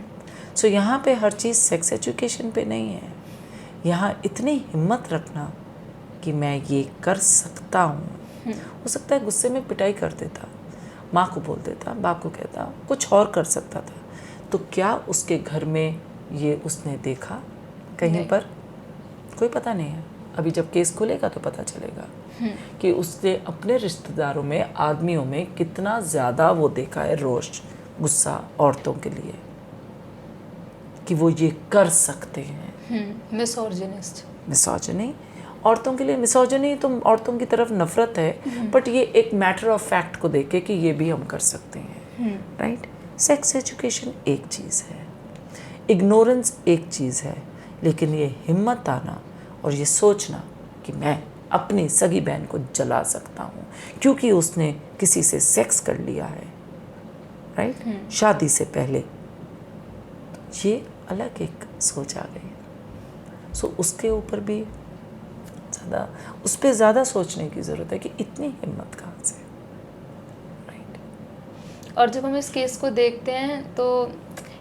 सो यहाँ पे हर चीज़ सेक्स एजुकेशन पे नहीं है। यहाँ इतनी हिम्मत रखना कि मैं ये कर सकता हूँ। हो सकता है गुस्से में पिटाई कर देता, माँ को बोल देता, बाप को कहता, कुछ और कर सकता था। तो क्या उसके घर में ये उसने देखा कहीं पर? कोई पता नहीं है। अभी जब केस खुलेगा तो पता चलेगा कि उसने अपने रिश्तेदारों में, आदमियों में कितना ज़्यादा वो देखा है रोष, गुस्सा औरतों के लिए कि वो ये कर सकते हैं। मिसोजिनी औरतों के लिए, मिसोजिनी तो औरतों की तरफ नफरत है, बट ये एक मैटर ऑफ फैक्ट को देख के कि ये भी हम कर सकते हैं। राइट? सेक्स एजुकेशन एक चीज़ है, इग्नोरेंस एक चीज़ है, लेकिन ये हिम्मत आना और ये सोचना कि मैं अपनी सगी बहन को जला सकता हूँ क्योंकि उसने किसी से सेक्स कर लिया है, राइट, शादी से पहले, तो ये अलग एक सोच आ गई। सो उसके ऊपर भी ज़्यादा, उस पर ज़्यादा सोचने की ज़रूरत है कि इतनी हिम्मत कहाँ से, राइट। और जब हम इस केस को देखते हैं तो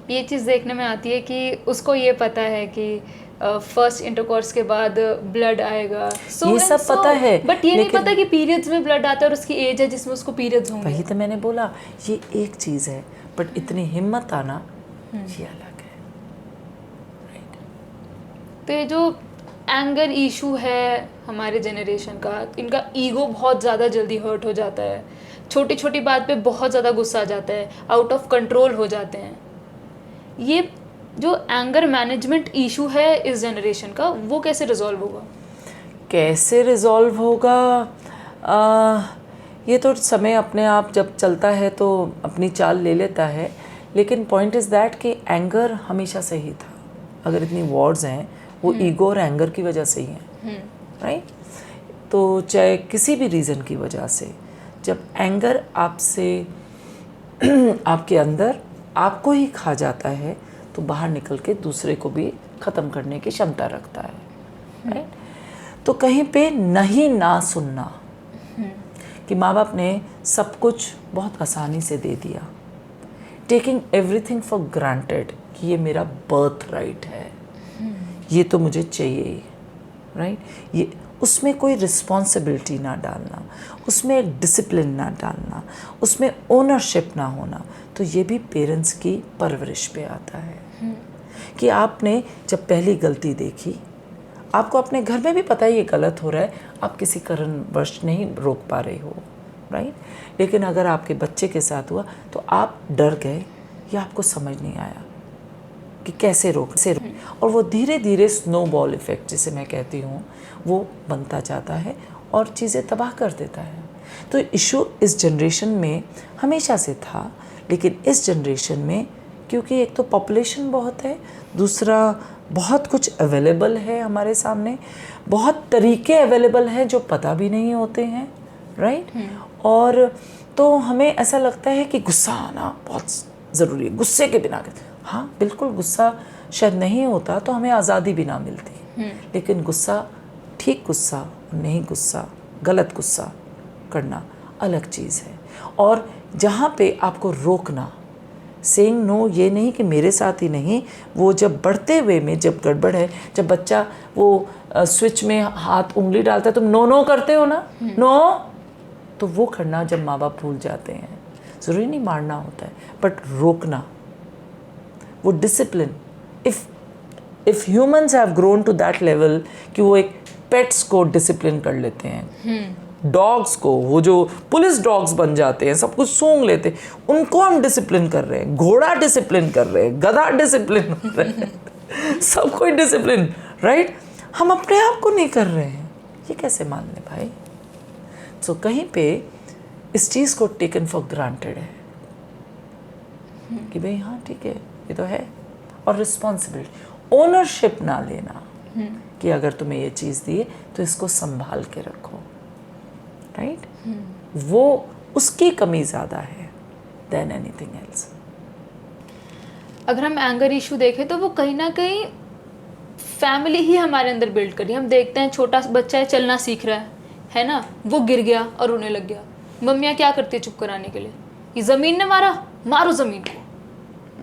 ये चीज़ देखने में आती है कि उसको ये पता है कि फर्स्ट इंटरकोर्स के बाद ब्लड आएगा, ये सब पता है, बट ये नहीं पता कि पीरियड्स में ब्लड आता है और उसकी एज है जिसमें उसको पीरियड्स होंगे। वही तो मैंने बोला, ये एक चीज़ है, बट इतनी हिम्मत आना ये अलग है, राइट। तो ये जो एंगर इशू है हमारे जनरेशन का, इनका ईगो बहुत ज़्यादा जल्दी हर्ट हो जाता है, छोटी छोटी बात पे बहुत ज़्यादा गुस्सा आ जाता है, आउट ऑफ कंट्रोल हो जाते हैं। ये जो एंगर मैनेजमेंट इशू है इस जनरेशन का, वो कैसे रिजॉल्व होगा? कैसे रिजॉल्व होगा, ये तो समय अपने आप जब चलता है तो अपनी चाल ले लेता है, लेकिन पॉइंट इज़ दैट कि एंगर हमेशा से ही था। अगर इतनी वॉर्स हैं वो ईगो और एंगर की वजह से ही हैं, राइट। तो चाहे किसी भी रीज़न की वजह से, जब एंगर आपसे आपके अंदर आपको ही खा जाता है तो बाहर निकल के दूसरे को भी ख़त्म करने की क्षमता रखता है, राइट। तो कहीं पे नहीं ना सुनना कि माँ बाप ने सब कुछ बहुत आसानी से दे दिया, टेकिंग एवरीथिंग फॉर ग्रांटेड कि ये मेरा बर्थ राइट है, ये तो मुझे चाहिए ही, राइट। ये उसमें कोई रिस्पॉन्सिबिलिटी ना डालना, उसमें एक डिसिप्लिन ना डालना, उसमें ओनरशिप ना होना, तो ये भी पेरेंट्स की परवरिश पे आता है कि आपने जब पहली गलती देखी, आपको अपने घर में भी पता है ये गलत हो रहा है, आप किसी कारणवश नहीं रोक पा रहे हो, राइट। लेकिन अगर आपके बच्चे के साथ हुआ तो आप डर गए या आपको समझ नहीं आया कि कैसे रोक, और वो धीरे धीरे स्नोबॉल इफ़ेक्ट जिसे मैं कहती हूँ वो बनता जाता है और चीज़ें तबाह कर देता है। तो इशू इस जनरेशन में हमेशा से था, लेकिन इस जनरेशन में क्योंकि एक तो पॉपुलेशन बहुत है, दूसरा बहुत कुछ अवेलेबल है हमारे सामने, बहुत तरीके अवेलेबल हैं जो पता भी नहीं होते हैं, राइट। और तो हमें ऐसा लगता है कि गुस्सा आना बहुत ज़रूरी है, गुस्से के बिना, हाँ बिल्कुल, गुस्सा शायद नहीं होता तो हमें आज़ादी भी ना मिलती, लेकिन गुस्सा, ठीक गुस्सा नहीं गुस्सा, गलत गुस्सा करना अलग चीज़ है। और जहाँ पे आपको रोकना, सेइंग नो, ये नहीं कि मेरे साथ ही नहीं, वो जब बढ़ते हुए में जब गड़बड़ है, जब बच्चा वो स्विच में हाथ उंगली डालता है, तुम नो नो करते हो ना, नो, तो वो करना जब माँ बाप भूल जाते हैं। ज़रूरी नहीं मारना होता है, बट रोकना, वो discipline. If humans have grown to that level कि वो एक पेट्स को डिसिप्लिन कर लेते हैं, डॉग्स को, वो जो पुलिस डॉग्स बन जाते हैं, सब कुछ सूंघ लेते हैं, उनको हम डिसिप्लिन कर रहे हैं, घोड़ा डिसिप्लिन कर रहे हैं, गधा डिसिप्लिन कर रहे हैं, सब कोई डिसिप्लिन, राइट? हम अपने आप को नहीं कर रहे हैं, ये कैसे मान लें भाई? सो कहीं पे इस चीज़ को टेकन फॉर ग्रांटेड है कि भाई हाँ ठीक है, ये तो है। और रिस्पॉन्सिबिलिटी, ओनरशिप ना लेना कि अगर तुम्हें ये चीज़ दी है तो इसको संभाल के रखो, राइट? वो उसकी कमी ज़्यादा है देन एनीथिंग एल्स। अगर हम एंगर इशू देखें तो वो कहीं ना कहीं फैमिली ही हमारे अंदर बिल्ड करी। हम देखते हैं छोटा बच्चा है, चलना सीख रहा है ना, वो गिर गया और रोने लग गया, मम्मियाँ क्या करती है चुप कराने के लिए, ये ज़मीन ने मारा, मारो ज़मीन को।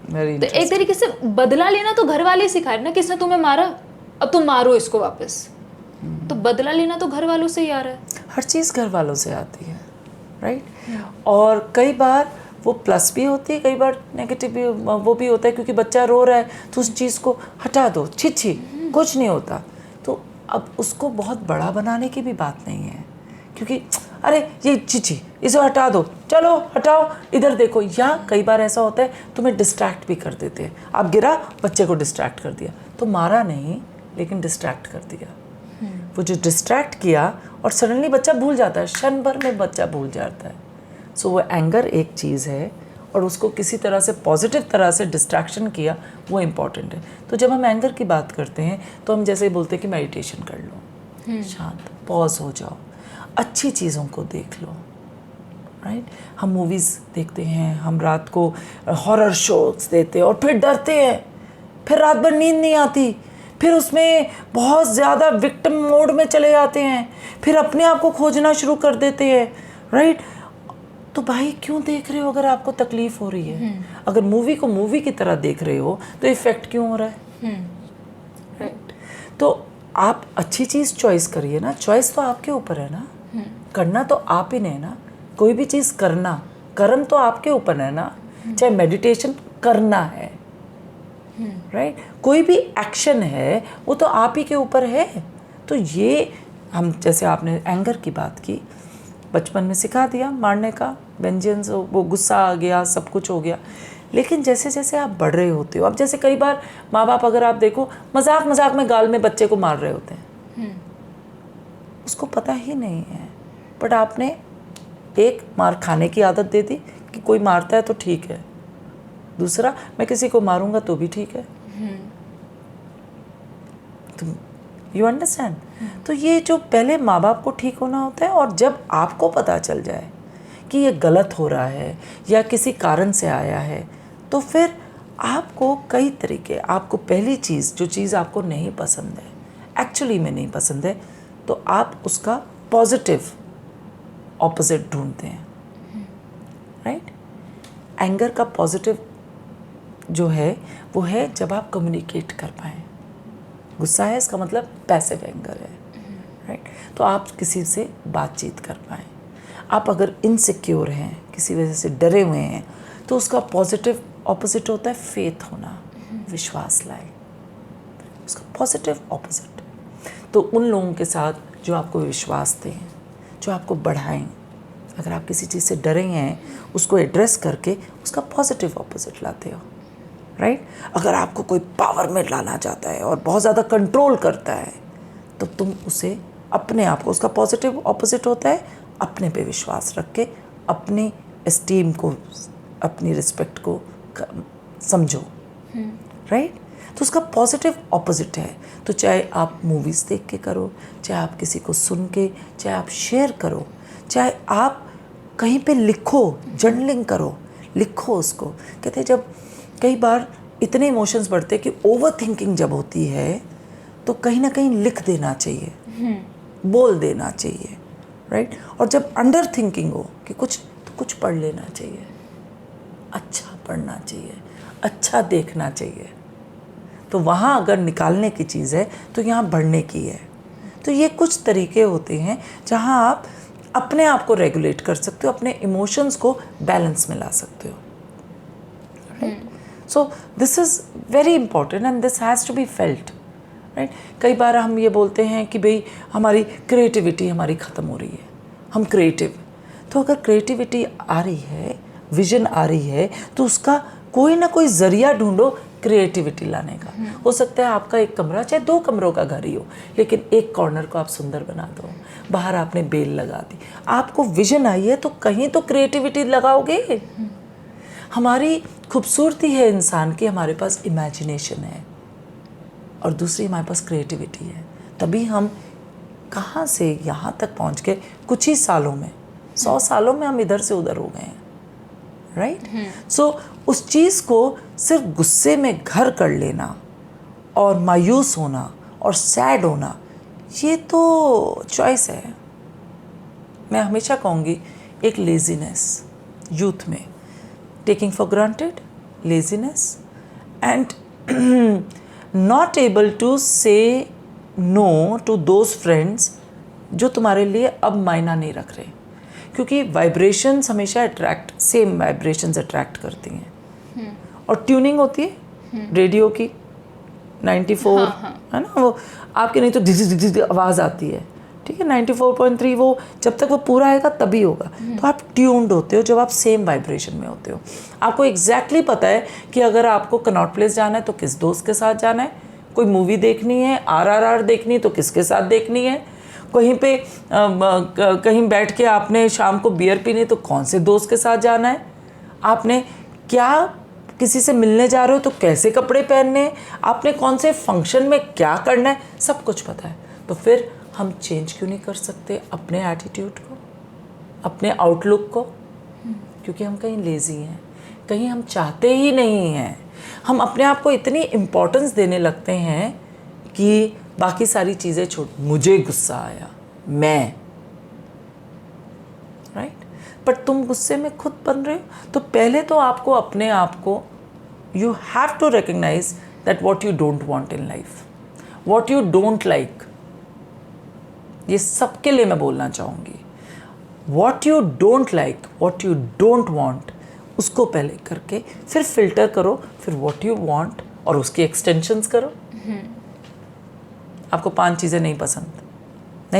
तो एक तरीके से बदला लेना तो घर वाले ही सिखाए ना, किसने तुम्हें मारा, अब तुम मारो इसको वापस। तो बदला लेना तो घर वालों से ही आ रहा है। हर चीज़ घर वालों से आती है, राइट? और कई बार वो प्लस भी होती है, कई बार नेगेटिव भी वो भी होता है, क्योंकि बच्चा रो रहा है तो उस चीज़ को हटा दो, छी कुछ नहीं होता। तो अब उसको बहुत बड़ा बनाने की भी बात नहीं है, क्योंकि अरे ये छी इसे हटा दो, चलो हटाओ, इधर देखो। या कई बार ऐसा होता है तुम्हें डिस्ट्रैक्ट भी कर देते हैं, आप गिरा, बच्चे को डिस्ट्रैक्ट कर दिया, तो मारा नहीं लेकिन डिस्ट्रैक्ट कर दिया। वो जो डिस्ट्रैक्ट किया और सडनली बच्चा भूल जाता है, क्षण भर में बच्चा भूल जाता है। सो वो एंगर एक चीज़ है, और उसको किसी तरह से पॉजिटिव तरह से डिस्ट्रैक्शन किया, वो इम्पॉर्टेंट है। तो जब हम एंगर की बात करते हैं तो हम जैसे बोलते हैं कि मेडिटेशन कर लो, शांत, पॉज हो जाओ, अच्छी चीज़ों को देख लो, राइट? हम मूवीज़ देखते हैं, हम रात को हॉरर शोज देते हैं और फिर डरते हैं, फिर रात भर नींद नहीं आती, फिर उसमें बहुत ज़्यादा विक्टिम मोड में चले जाते हैं, फिर अपने आप को खोजना शुरू कर देते हैं, राइट? तो भाई क्यों देख रहे हो अगर आपको तकलीफ़ हो रही है? अगर मूवी को मूवी की तरह देख रहे हो तो इफ़ेक्ट क्यों हो रहा है? राइट। तो आप अच्छी चीज़ चॉइस करिए ना, चॉइस तो आपके ऊपर है ना, करना तो आप ही ने ना, कोई भी चीज़ करना, कर्म तो आपके ऊपर है ना, चाहे मेडिटेशन करना है, राइट? कोई भी एक्शन है वो तो आप ही के ऊपर है। तो ये हम, जैसे आपने एंगर की बात की, बचपन में सिखा दिया मारने का, वेंजेंस, वो गुस्सा आ गया, सब कुछ हो गया। लेकिन जैसे जैसे आप बढ़ रहे होते हो, अब जैसे कई बार माँ बाप, अगर आप देखो, मजाक मजाक में गाल में बच्चे को मार रहे होते हैं, उसको पता ही नहीं है, बट आपने एक मार खाने की आदत दे दी कि कोई मारता है तो ठीक है, दूसरा मैं किसी को मारूंगा तो भी ठीक है। तो यू अंडरस्टैंड? तो ये जो पहले माँ बाप को ठीक होना होता है, और जब आपको पता चल जाए कि ये गलत हो रहा है या किसी कारण से आया है, तो फिर आपको कई तरीके, आपको पहली चीज़, जो चीज़ आपको नहीं पसंद है, एक्चुअली में नहीं पसंद है, तो आप उसका पॉजिटिव ऑपोजिट ढूंढते हैं, राइट? एंगर का पॉजिटिव जो है वो है जब आप कम्युनिकेट कर पाएँ। गुस्सा है, इसका मतलब पैसिव एंगर है, राइट? तो आप किसी से बातचीत कर पाएँ। आप अगर इनसिक्योर हैं, किसी वजह से डरे हुए हैं, तो उसका पॉजिटिव ऑपोजिट होता है फेथ होना, विश्वास लाए, उसका पॉजिटिव ऑपोजिट। तो उन लोगों के साथ जो आपको विश्वास दें, जो आपको बढ़ाएं, अगर आप किसी चीज़ से डरे हैं, उसको एड्रेस करके उसका पॉजिटिव ऑपोजिट लाते हो, राइट? अगर आपको कोई पावर में लाना चाहता है और बहुत ज़्यादा कंट्रोल करता है, तो तुम उसे, अपने आप को, उसका पॉजिटिव ऑपोजिट होता है अपने पे विश्वास रख के, अपनी एस्टीम को, अपनी रिस्पेक्ट को समझो, राइट? तो उसका पॉजिटिव ऑपोजिट है। तो चाहे आप मूवीज़ देख के करो, चाहे आप किसी को सुन के, चाहे आप शेयर करो, चाहे आप कहीं पे लिखो, जर्नलिंग करो, लिखो उसको। कहते हैं जब कई बार इतने इमोशंस बढ़ते कि ओवर थिंकिंग जब होती है, तो कहीं ना कहीं लिख देना चाहिए, बोल देना चाहिए, राइट। और जब अंडर थिंकिंग हो कि कुछ पढ़ लेना चाहिए, अच्छा पढ़ना चाहिए, अच्छा देखना चाहिए, तो वहाँ अगर निकालने की चीज़ है तो यहाँ बढ़ने की है। तो ये कुछ तरीके होते हैं जहाँ आप अपने आप को रेगुलेट कर सकते हो, अपने इमोशंस को बैलेंस में ला सकते हो। So this is very important and this has to be felt, right. कई बार हम ये बोलते हैं कि भाई हमारी क्रिएटिविटी हमारी ख़त्म हो रही है, हम क्रिएटिव, तो अगर क्रिएटिविटी आ रही है, विजन आ रही है, तो उसका कोई ना कोई ज़रिया ढूंढो क्रिएटिविटी लाने का। हो सकता है आपका एक कमरा, चाहे 2 कमरों का घर ही हो, लेकिन एक कॉर्नर को आप सुंदर बना दो, बाहर आपने बेल लगा दी, आपको विजन आई है तो कहीं तो क्रिएटिविटी लगाओगे। हमारी खूबसूरती है इंसान की, हमारे पास इमेजिनेशन है, और दूसरी हमारे पास क्रिएटिविटी है। तभी हम कहाँ से यहाँ तक पहुँच गए, कुछ ही सालों में, 100 सालों में हम इधर से उधर हो गए हैं, राइट। सो उस चीज़ को सिर्फ गुस्से में घर कर लेना और मायूस होना और सैड होना, ये तो चॉइस है। मैं हमेशा कहूँगी एक लेजीनेस यूथ में, taking for granted, laziness and not able to say no to those friends जो तुम्हारे लिए अब मायना नहीं रख रहे, क्योंकि वाइब्रेशंस हमेशा सेम वाइब्रेशंस अट्रैक्ट करती हैं। और ट्यूनिंग होती है रेडियो की 94, है ना, वो आपके नहीं तो धिज आवाज़ आती है, ठीक है, 94.3, वो जब तक वो पूरा आएगा तभी होगा। तो आप ट्यून्ड होते हो जब आप सेम वाइब्रेशन में होते हो। आपको एग्जैक्टली पता है कि अगर आपको कनॉट प्लेस जाना है तो किस दोस्त के साथ जाना है, कोई मूवी देखनी है, RRR देखनी है तो किसके साथ देखनी है, कहीं पे कहीं बैठ के आपने शाम को बियर पीनी तो कौन से दोस्त के साथ जाना है, आपने क्या किसी से मिलने जा रहे हो तो कैसे कपड़े पहनने हैं, आपने कौन से फंक्शन में क्या करना है, सब कुछ पता है। तो फिर हम चेंज क्यों नहीं कर सकते अपने एटीट्यूड को, अपने आउटलुक को? क्योंकि हम कहीं लेज़ी हैं, कहीं हम चाहते ही नहीं हैं। हम अपने आप को इतनी इम्पोर्टेंस देने लगते हैं कि बाकी सारी चीज़ें छोड़, मुझे गुस्सा आया, मैं, राइट। बट तुम गुस्से में खुद बन रहे हो, तो पहले तो आपको अपने आप को, you have to recognise that what you don't want in life, what you don't like. ये सबके लिए मैं बोलना चाहूँगी, what you don't like, what you don't want, उसको पहले करके फिर फिल्टर करो, फिर व्हाट यू वांट और उसकी एक्सटेंशंस करो। आपको 5 चीज़ें नहीं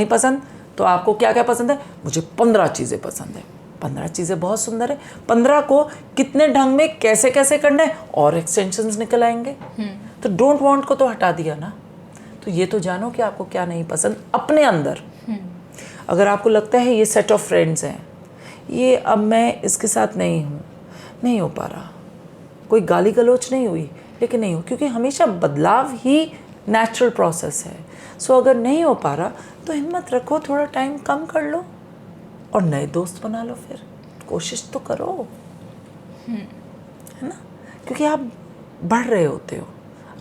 पसंद तो आपको क्या क्या पसंद है? मुझे 15 चीज़ें पसंद है। 15 चीज़ें बहुत सुंदर है, 15 को कितने ढंग में कैसे कैसे करना है और एक्सटेंशंस निकल आएंगे। तो डोंट वांट को तो हटा दिया ना, तो ये तो जानो कि आपको क्या नहीं पसंद अपने अंदर। अगर आपको लगता है ये सेट ऑफ फ्रेंड्स हैं, ये अब मैं इसके साथ नहीं हो पा रहा, कोई गाली गलौच नहीं हुई, लेकिन नहीं हो, क्योंकि हमेशा बदलाव ही नेचुरल प्रोसेस है। सो अगर नहीं हो पा रहा तो हिम्मत रखो, थोड़ा टाइम कम कर लो और नए दोस्त बना लो, फिर कोशिश तो करो, है ना, क्योंकि आप बढ़ रहे होते हो,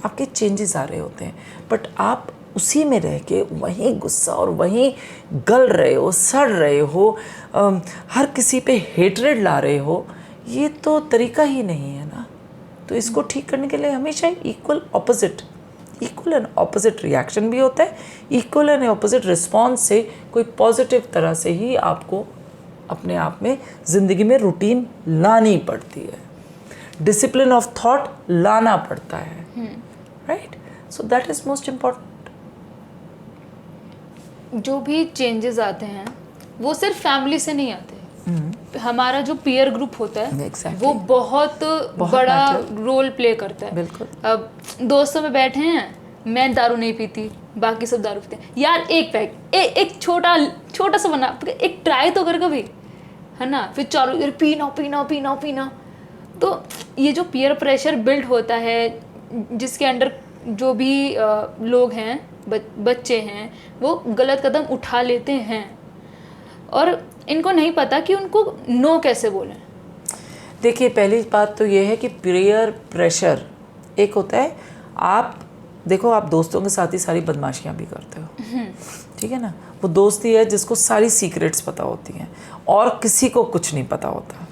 आपके चेंजेस आ रहे होते हैं, बट आप उसी में रह के वहीं गुस्सा और वहीं गल रहे हो, सड़ रहे हो, हर किसी पे हेटरेड ला रहे हो, ये तो तरीका ही नहीं है ना। तो इसको ठीक करने के लिए हमेशा इक्वल एंड ऑपोजिट रिएक्शन भी होता है, इक्वल एंड ऑपोजिट रिस्पॉन्स से कोई पॉजिटिव तरह से ही आपको अपने आप में ज़िंदगी में रूटीन लानी पड़ती है, डिसिप्लिन ऑफ थॉट लाना पड़ता है, right. So that is most important. जो भी चेंजेस आते हैं वो सिर्फ फैमिली से नहीं आते, हमारा जो पीयर ग्रुप होता है exactly. वो बहुत बड़ा रोल प्ले करता है। बिल्कुल। अब दोस्तों में बैठे हैं, मैं दारू नहीं पीती, बाकी सब दारू पीते हैं, यार एक पैक एक छोटा सा बना, एक ट्राई तो कर कभी, है ना, फिर चालू यार पीना। तो ये जो पीयर प्रेशर बिल्ड होता है, जिसके अंडर जो भी लोग हैं, बच्चे हैं, वो गलत कदम उठा लेते हैं और इनको नहीं पता कि उनको नो कैसे बोलें। देखिए, पहली बात तो ये है कि पीयर प्रेशर एक होता है, आप देखो, आप दोस्तों के साथ ही सारी बदमाशियाँ भी करते हो, ठीक है ना, वो दोस्ती है जिसको सारी सीक्रेट्स पता होती हैं और किसी को कुछ नहीं पता होता।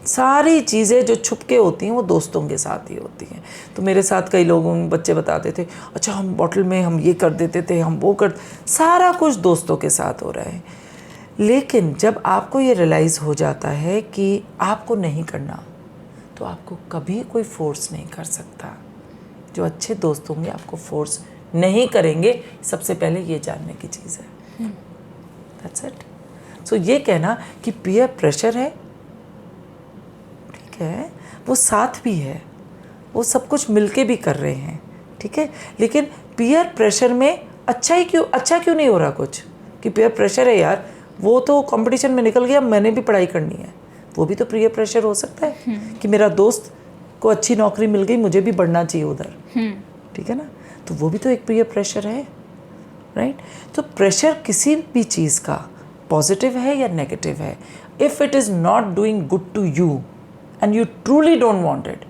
सारी चीज़ें जो छुप के होती हैं वो दोस्तों के साथ ही होती हैं। तो मेरे साथ कई लोगों बच्चे बताते थे, अच्छा हम बॉटल में हम ये कर देते थे, हम वो कर, सारा कुछ दोस्तों के साथ हो रहा है। लेकिन जब आपको ये रियलाइज़ हो जाता है कि आपको नहीं करना, तो आपको कभी कोई फोर्स नहीं कर सकता। जो अच्छे दोस्त होंगे आपको फोर्स नहीं करेंगे, सबसे पहले ये जानने की चीज़ है। That's it. सो ये कहना कि पीयर प्रेशर है, ठीक है, वो साथ भी है, वो सब कुछ मिलके भी कर रहे हैं, ठीक है, लेकिन पीयर प्रेशर में अच्छा क्यों नहीं हो रहा कुछ, कि पीयर प्रेशर है यार, वो तो कंपटीशन में निकल गया, मैंने भी पढ़ाई करनी है, वो भी तो पीयर प्रेशर हो सकता है कि मेरा दोस्त को अच्छी नौकरी मिल गई, मुझे भी बढ़ना चाहिए उधर, ठीक है ना, तो वो भी तो एक पीयर प्रेशर है, राइट। तो प्रेशर किसी भी चीज़ का पॉजिटिव है या नेगेटिव है, if it is not doing good to you and you truly don't want it,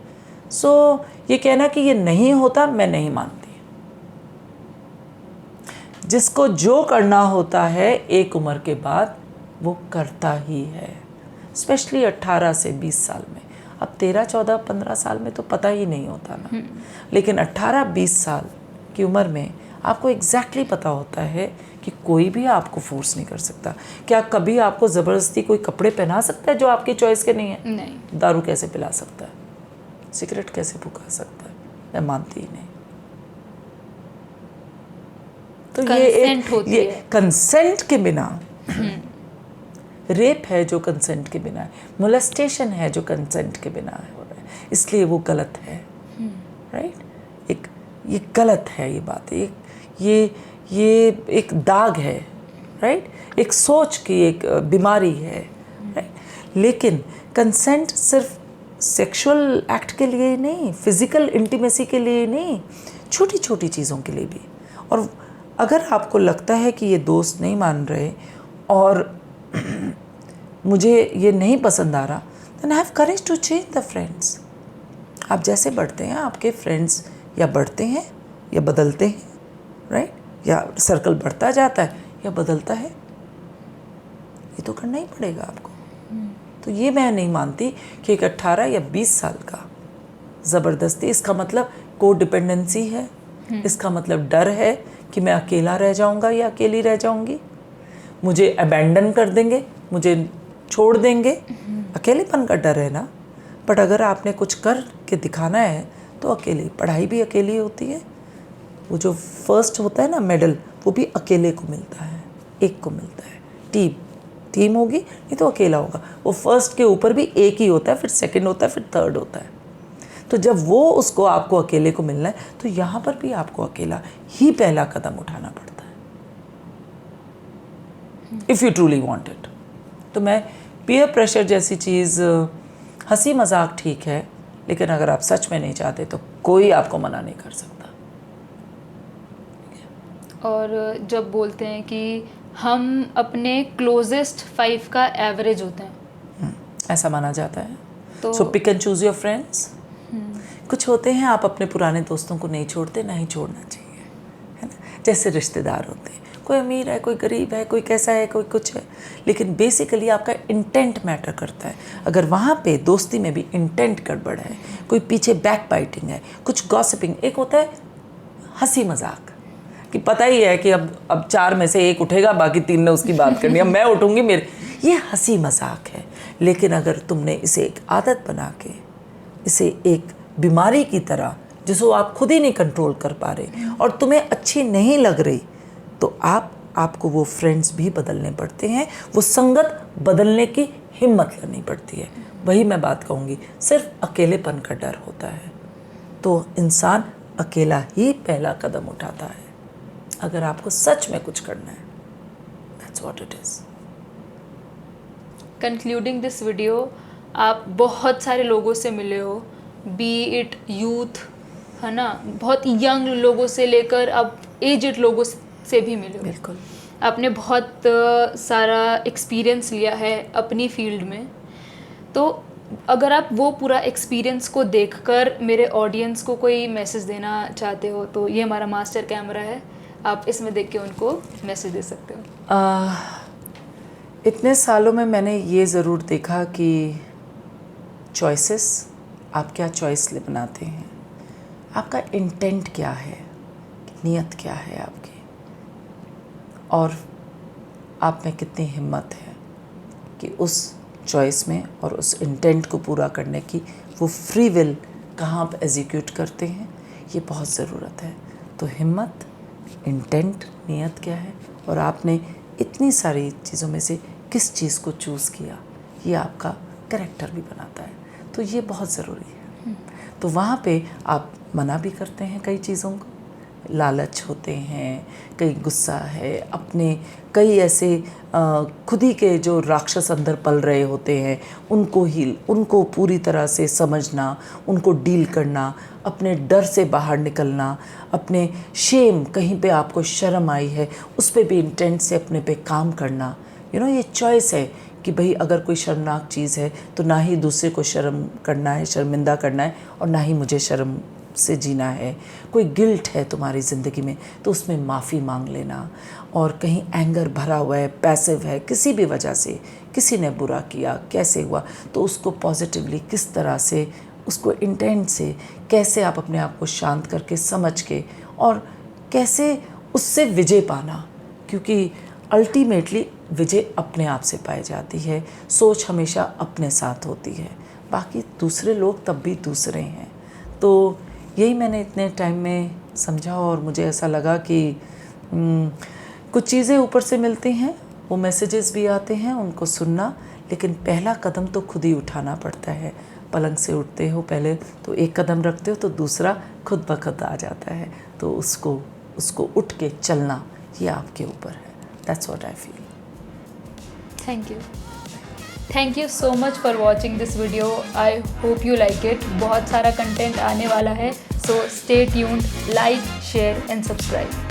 so ये कहना कि ये नहीं होता, मैं नहीं मानती। जिसको जो करना होता है एक उम्र के बाद वो करता ही है, स्पेशली 18 से 20 साल में। अब 13, 14, 15 साल में तो पता ही नहीं होता ना, लेकिन 18-20 साल की उम्र में आपको एग्जैक्टली पता होता है कि कोई भी आपको फोर्स नहीं कर सकता। क्या कभी आपको ज़बरदस्ती कोई कपड़े पहना सकता है जो आपकी चॉइस के नहीं है? नहीं। दारू कैसे पिला सकता है? सिगरेट कैसे फुका सकता है? मैं मानती ही नहीं। तो ये कंसेंट के बिना, रेप है जो कंसेंट के बिना है, मोलेस्टेशन है जो कंसेंट के बिना हो रहा है, इसलिए वो गलत है, राइट। ये गलत है, ये बात, ये एक दाग है, राइट, एक सोच की एक बीमारी है, राइट। लेकिन कंसेंट सिर्फ सेक्सुअल एक्ट के लिए नहीं, फिजिकल इंटीमेसी के लिए नहीं, छोटी छोटी चीज़ों के लिए भी। और अगर आपको लगता है कि ये दोस्त नहीं मान रहे और मुझे ये नहीं पसंद आ रहा, then have courage to change the friends। आप जैसे बढ़ते हैं आपके फ्रेंड्स या बढ़ते हैं या बदलते हैं, राइट, या सर्कल बढ़ता जाता है या बदलता है, ये तो करना ही पड़ेगा आपको। तो ये मैं नहीं मानती कि एक 18 या 20 साल का ज़बरदस्ती, इसका मतलब को डिपेंडेंसी है, इसका मतलब डर है कि मैं अकेला रह जाऊंगा या अकेली रह जाऊंगी, मुझे अबैंडन कर देंगे, मुझे छोड़ देंगे, अकेलेपन का डर है ना। बट अगर आपने कुछ कर के दिखाना है तो अकेले, पढ़ाई भी अकेली होती है, वो जो फर्स्ट होता है ना मेडल, वो भी अकेले को मिलता है, एक को मिलता है। टीम होगी नहीं तो अकेला होगा, वो फर्स्ट के ऊपर भी एक ही होता है, फिर सेकंड होता है, फिर थर्ड होता है। तो जब वो उसको आपको अकेले को मिलना है तो यहाँ पर भी आपको अकेला ही पहला कदम उठाना पड़ता है, if you truly want it. तो मैं पीयर प्रेशर जैसी चीज़, हंसी मजाक ठीक है, लेकिन अगर आप सच में नहीं चाहते तो कोई आपको मना नहीं कर सकता। और जब बोलते हैं कि हम अपने क्लोजेस्ट 5 का एवरेज होते हैं, ऐसा माना जाता है। तो so pick and choose your friends. कुछ होते हैं आप अपने पुराने दोस्तों को नहीं छोड़ते, नहीं छोड़ना चाहिए, है ना। जैसे रिश्तेदार होते हैं, कोई अमीर है, कोई गरीब है, कोई कैसा है, कोई कुछ है, लेकिन बेसिकली आपका इंटेंट मैटर करता है। अगर वहाँ पे दोस्ती में भी इंटेंट गड़बड़ है, कोई पीछे बैक बाइटिंग है, कुछ गॉसिपिंग, एक होता है हंसी मजाक कि पता ही है कि अब 4 में से 1 उठेगा, बाकी 3 ने उसकी बात करनी है, मैं उठूँगी, मेरे, ये हंसी मजाक है। लेकिन अगर तुमने इसे एक आदत बना के, इसे एक बीमारी की तरह जिसको आप खुद ही नहीं कंट्रोल कर पा रहे और तुम्हें अच्छी नहीं लग रही, तो आपको वो फ्रेंड्स भी बदलने पड़ते हैं, वो संगत बदलने की हिम्मत करनी पड़ती है। वही मैं बात कहूँगी, सिर्फ अकेलेपन का डर होता है तो इंसान अकेला ही पहला कदम उठाता है। अगर आपको सच में कुछ करना है, that's what it is. Concluding this video, आप बहुत सारे लोगों से मिले हो, बी इट यूथ, है ना, बहुत यंग लोगों से लेकर अब एजड लोगों से भी मिले हो। बिल्कुल। आपने बहुत सारा एक्सपीरियंस लिया है अपनी फील्ड में, तो अगर आप वो पूरा एक्सपीरियंस को देखकर मेरे ऑडियंस को कोई मैसेज देना चाहते हो तो ये हमारा मास्टर कैमरा है, आप इसमें देख के उनको मैसेज दे सकते हो। इतने सालों में मैंने ये ज़रूर देखा कि चॉइसेस, आप क्या चॉइस बनाते हैं, आपका इंटेंट क्या है, नीयत क्या है आपकी, और आप में कितनी हिम्मत है कि उस चॉइस में और उस इंटेंट को पूरा करने की वो फ्री विल कहाँ आप एग्जीक्यूट करते हैं, ये बहुत ज़रूरत है। तो हिम्मत, इंटेंट, नीयत क्या है, और आपने इतनी सारी चीज़ों में से किस चीज़ को चूज़ किया, ये आपका कैरेक्टर भी बनाता है। तो ये बहुत ज़रूरी है। तो वहाँ पे आप मना भी करते हैं कई चीज़ों को, लालच होते हैं, कई गुस्सा है, अपने कई ऐसे खुद ही के जो राक्षस अंदर पल रहे होते हैं उनको पूरी तरह से समझना, उनको डील करना, अपने डर से बाहर निकलना, अपने शेम, कहीं पे आपको शर्म आई है उस पे भी इंटेंट से अपने पे काम करना। ये चॉइस है कि भाई अगर कोई शर्मनाक चीज़ है तो ना ही दूसरे को शर्मिंदा करना है, और ना ही मुझे शर्म से जीना है। कोई गिल्ट है तुम्हारी ज़िंदगी में तो उसमें माफ़ी मांग लेना, और कहीं एंगर भरा हुआ है, पैसिव है, किसी भी वजह से किसी ने बुरा किया, कैसे हुआ, तो उसको पॉजिटिवली किस तरह से, उसको इंटेंट से कैसे आप अपने आप को शांत करके समझ के, और कैसे उससे विजय पाना, क्योंकि अल्टीमेटली विजय अपने आप से पाई जाती है। सोच हमेशा अपने साथ होती है, बाकी दूसरे लोग तब भी दूसरे हैं। तो यही मैंने इतने टाइम में समझा, और मुझे ऐसा लगा कि कुछ चीज़ें ऊपर से मिलती हैं, वो मैसेजेस भी आते हैं, उनको सुनना, लेकिन पहला कदम तो खुद ही उठाना पड़ता है। पलंग से उठते हो पहले तो एक कदम रखते हो तो दूसरा खुद ब खुद आ जाता है। तो उसको उठ के चलना, ये आपके ऊपर है। That's what I feel. Thank you so much for watching this video. I hope you like it. बहुत सारा कंटेंट आने वाला है, so stay tuned, like, share and subscribe.